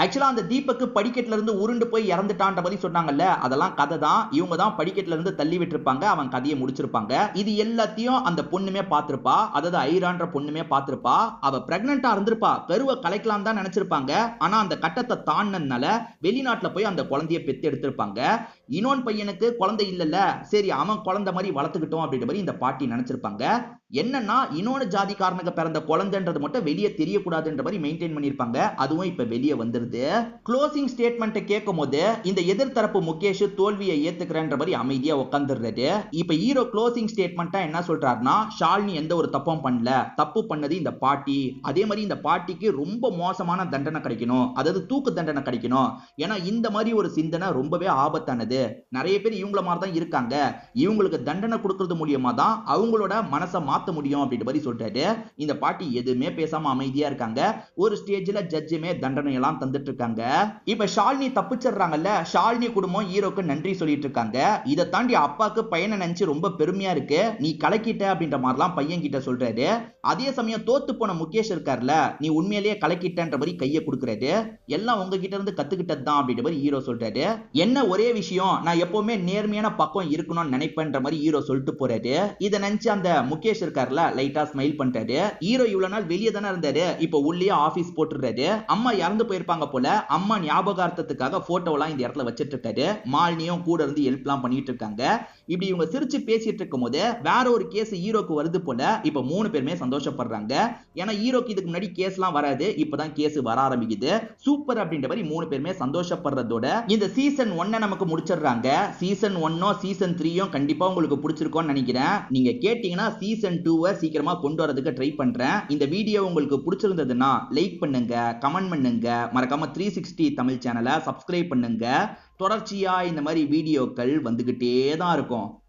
ஆக்சுவலா அந்த தீபக்கு படிக்கட்டுல இருந்து உருண்டு போய் இறந்துட்டான்ற மாதிரி சொன்னாங்கல்ல, அதெல்லாம் கதை தான். இவங்க தான் படிக்கட்டுல இருந்து தள்ளி விட்டுருப்பாங்க, அவன் கதையை முடிச்சிருப்பாங்க. இது எல்லாத்தையும் அந்த பொண்ணுமே பார்த்திருப்பா, அதாவது ஐரான்ற பொண்ணுமே பார்த்திருப்பா. அவ பிரெக்னன்ட்டா இருந்திருப்பா, கருவை கலைக்கலாம் தான் நினைச்சிருப்பாங்க. ஆனா அந்த கட்டத்தை தாண்டினதுனால வெளிநாட்டுல போய் அந்த குழந்தைய பெத்து எடுத்திருப்பாங்க. இன்னொன் பையனுக்கு குழந்தை இல்லல்ல, சரி அவன் குழந்தை மாதிரி வளர்த்துக்கிட்டோம் அப்படின்ற மாதிரி இந்த பாட்டி நினைச்சிருப்பாங்க. என்னன்னா இன்னொரு ஜாதிக்காரனுக்கு பிறந்த குழந்தைன்றது மட்டும் வெளியே தெரியக்கூடாதுன்ற மாதிரி மெயின்டைன் பண்ணிருப்பாங்க. அதுவும் இப்ப வெளியே வந்துருது. க்ளோசிங் ஸ்டேட்மெண்ட் கேட்கும் போது இந்த எதிர்த்தரப்பு முகேஷ் தோல்வியை ஏத்துக்கிறன்ற மாதிரி அமைதியா உட்கார்ந்துடுறாரு. இப்ப ஹீரோ க்ளோசிங் ஸ்டேட்மெண்டா என்ன சொல்றாருன்னா, ஷாலினி எந்த ஒரு தப்பும் பண்ணல, தப்பு பண்ணது இந்த பாட்டி. அதே மாதிரி இந்த பாட்டிக்கு ரொம்ப மோசமான தண்டனை கிடைக்கணும், அதாவது தூக்கு தண்டனை கிடைக்கணும். ஏன்னா இந்த மாதிரி ஒரு சிந்தனை ரொம்பவே ஆபத்தானது. நிறைய பேர் இவங்கள மாதிரி தான் இருக்காங்க, இவங்களுக்கு தண்டனை கொடுக்கிறது மூலியமா தான் அவங்களோட மனசை மாத்த முடியும் அப்படின்ற மாதிரி சொல்றாரு. இந்த பாட்டி எதுவுமே பேசாம அமைதியா இருக்காங்க. ஒரு ஸ்டேஜ்ல ஜட்ஜுமே தண்டனை எல்லாம் தந்துட்டு இருக்காங்க. இப்ப ஷாலினி தப்பிச்சிடுறாங்கல்ல, ஷாலினி குடும்பம் ஹீரோக்கு நன்றி சொல்லிட்டு இருக்காங்க. இதை தாண்டி அப்பாக்கு பையனை நினைச்சு ரொம்ப பெருமையா இருக்கு, நீ கலக்கிட்ட அப்படின்ற மாதிரிலாம் பையன் கிட்ட சொல்றாரு. அதே சமயம் தோத்து போன முகேஷ் இருக்கார்ல, நீ உண்மையிலேயே கலக்கிட்டன்ற மாதிரி கையை கொடுக்குறாரு. எல்லாம் உங்ககிட்ட இருந்து கத்துக்கிட்டது தான் அப்படின்ற மாதிரி ஹீரோ சொல்றாரு. என்ன ஒரே விஷயம், நான் எப்பவுமே நேர்மையான பக்கம் இருக்கணும்னு நினைப்பேன்ற மாதிரி ஹீரோ சொல்லிட்டு போறாரு. இதை நினைச்சு அந்த முகேஷ் இருக்காருல லைட்டா ஸ்மைல் பண்ணிட்டாரு. ஹீரோ இவ்வளவு நாள் வெளியே தானே இருந்தாரு, இப்போ உள்ளே ஆபீஸ் போட்டுறாரு. அம்மா இறந்து போயிருப்பாங்க போல, அம்மா ஞாபகார்த்தத்துக்காக போட்டோ எல்லாம் இந்த இடத்துல வச்சிட்டு இருக்காரு. மாலினியும் கூட இருந்து ஹெல்ப் எல்லாம் பண்ணிட்டு இருக்காங்க. இப்படி இவங்க சிரிச்சு பேசிட்டு இருக்கும் போது வேற ஒரு கேஸ் ஹீரோக்கு வருது போல. இப்ப 3 பேருமே சந்தோஷப்படுறாங்க. ஏன்னா ஹீரோக்கு இதுக்கு முன்னாடி கேஸ் எல்லாம் வராது, இப்பதான் கேஸ் வர ஆரம்பிக்குது. சூப்பர் அப்படின்ற மாதிரி 3 பேருமே சந்தோஷப்படுறதோட இந்த சீசன் 1 நமக்கு முடிச்சிடுறாங்க. சீசன் 1 சீசன் 3 கண்டிப்பா உங்களுக்கு பிடிச்சிருக்கும்னு நினைக்கிறேன். நீங்க கேட்டீங்கன்னா சீசன் 2 சீக்கிரமா கொண்டு வரதுக்கு ட்ரை பண்றேன். இந்த வீடியோ உங்களுக்கு பிடிச்சிருந்ததுன்னா லைக் பண்ணுங்க, கமெண்ட் பண்ணுங்க, மறக்காம 360 தமிழ் சேனலை சப்ஸ்கிரைப் பண்ணுங்க. தொடர்ச்சியா இந்த மாதிரி வீடியோக்கள் வந்துகிட்டே தான் இருக்கும்.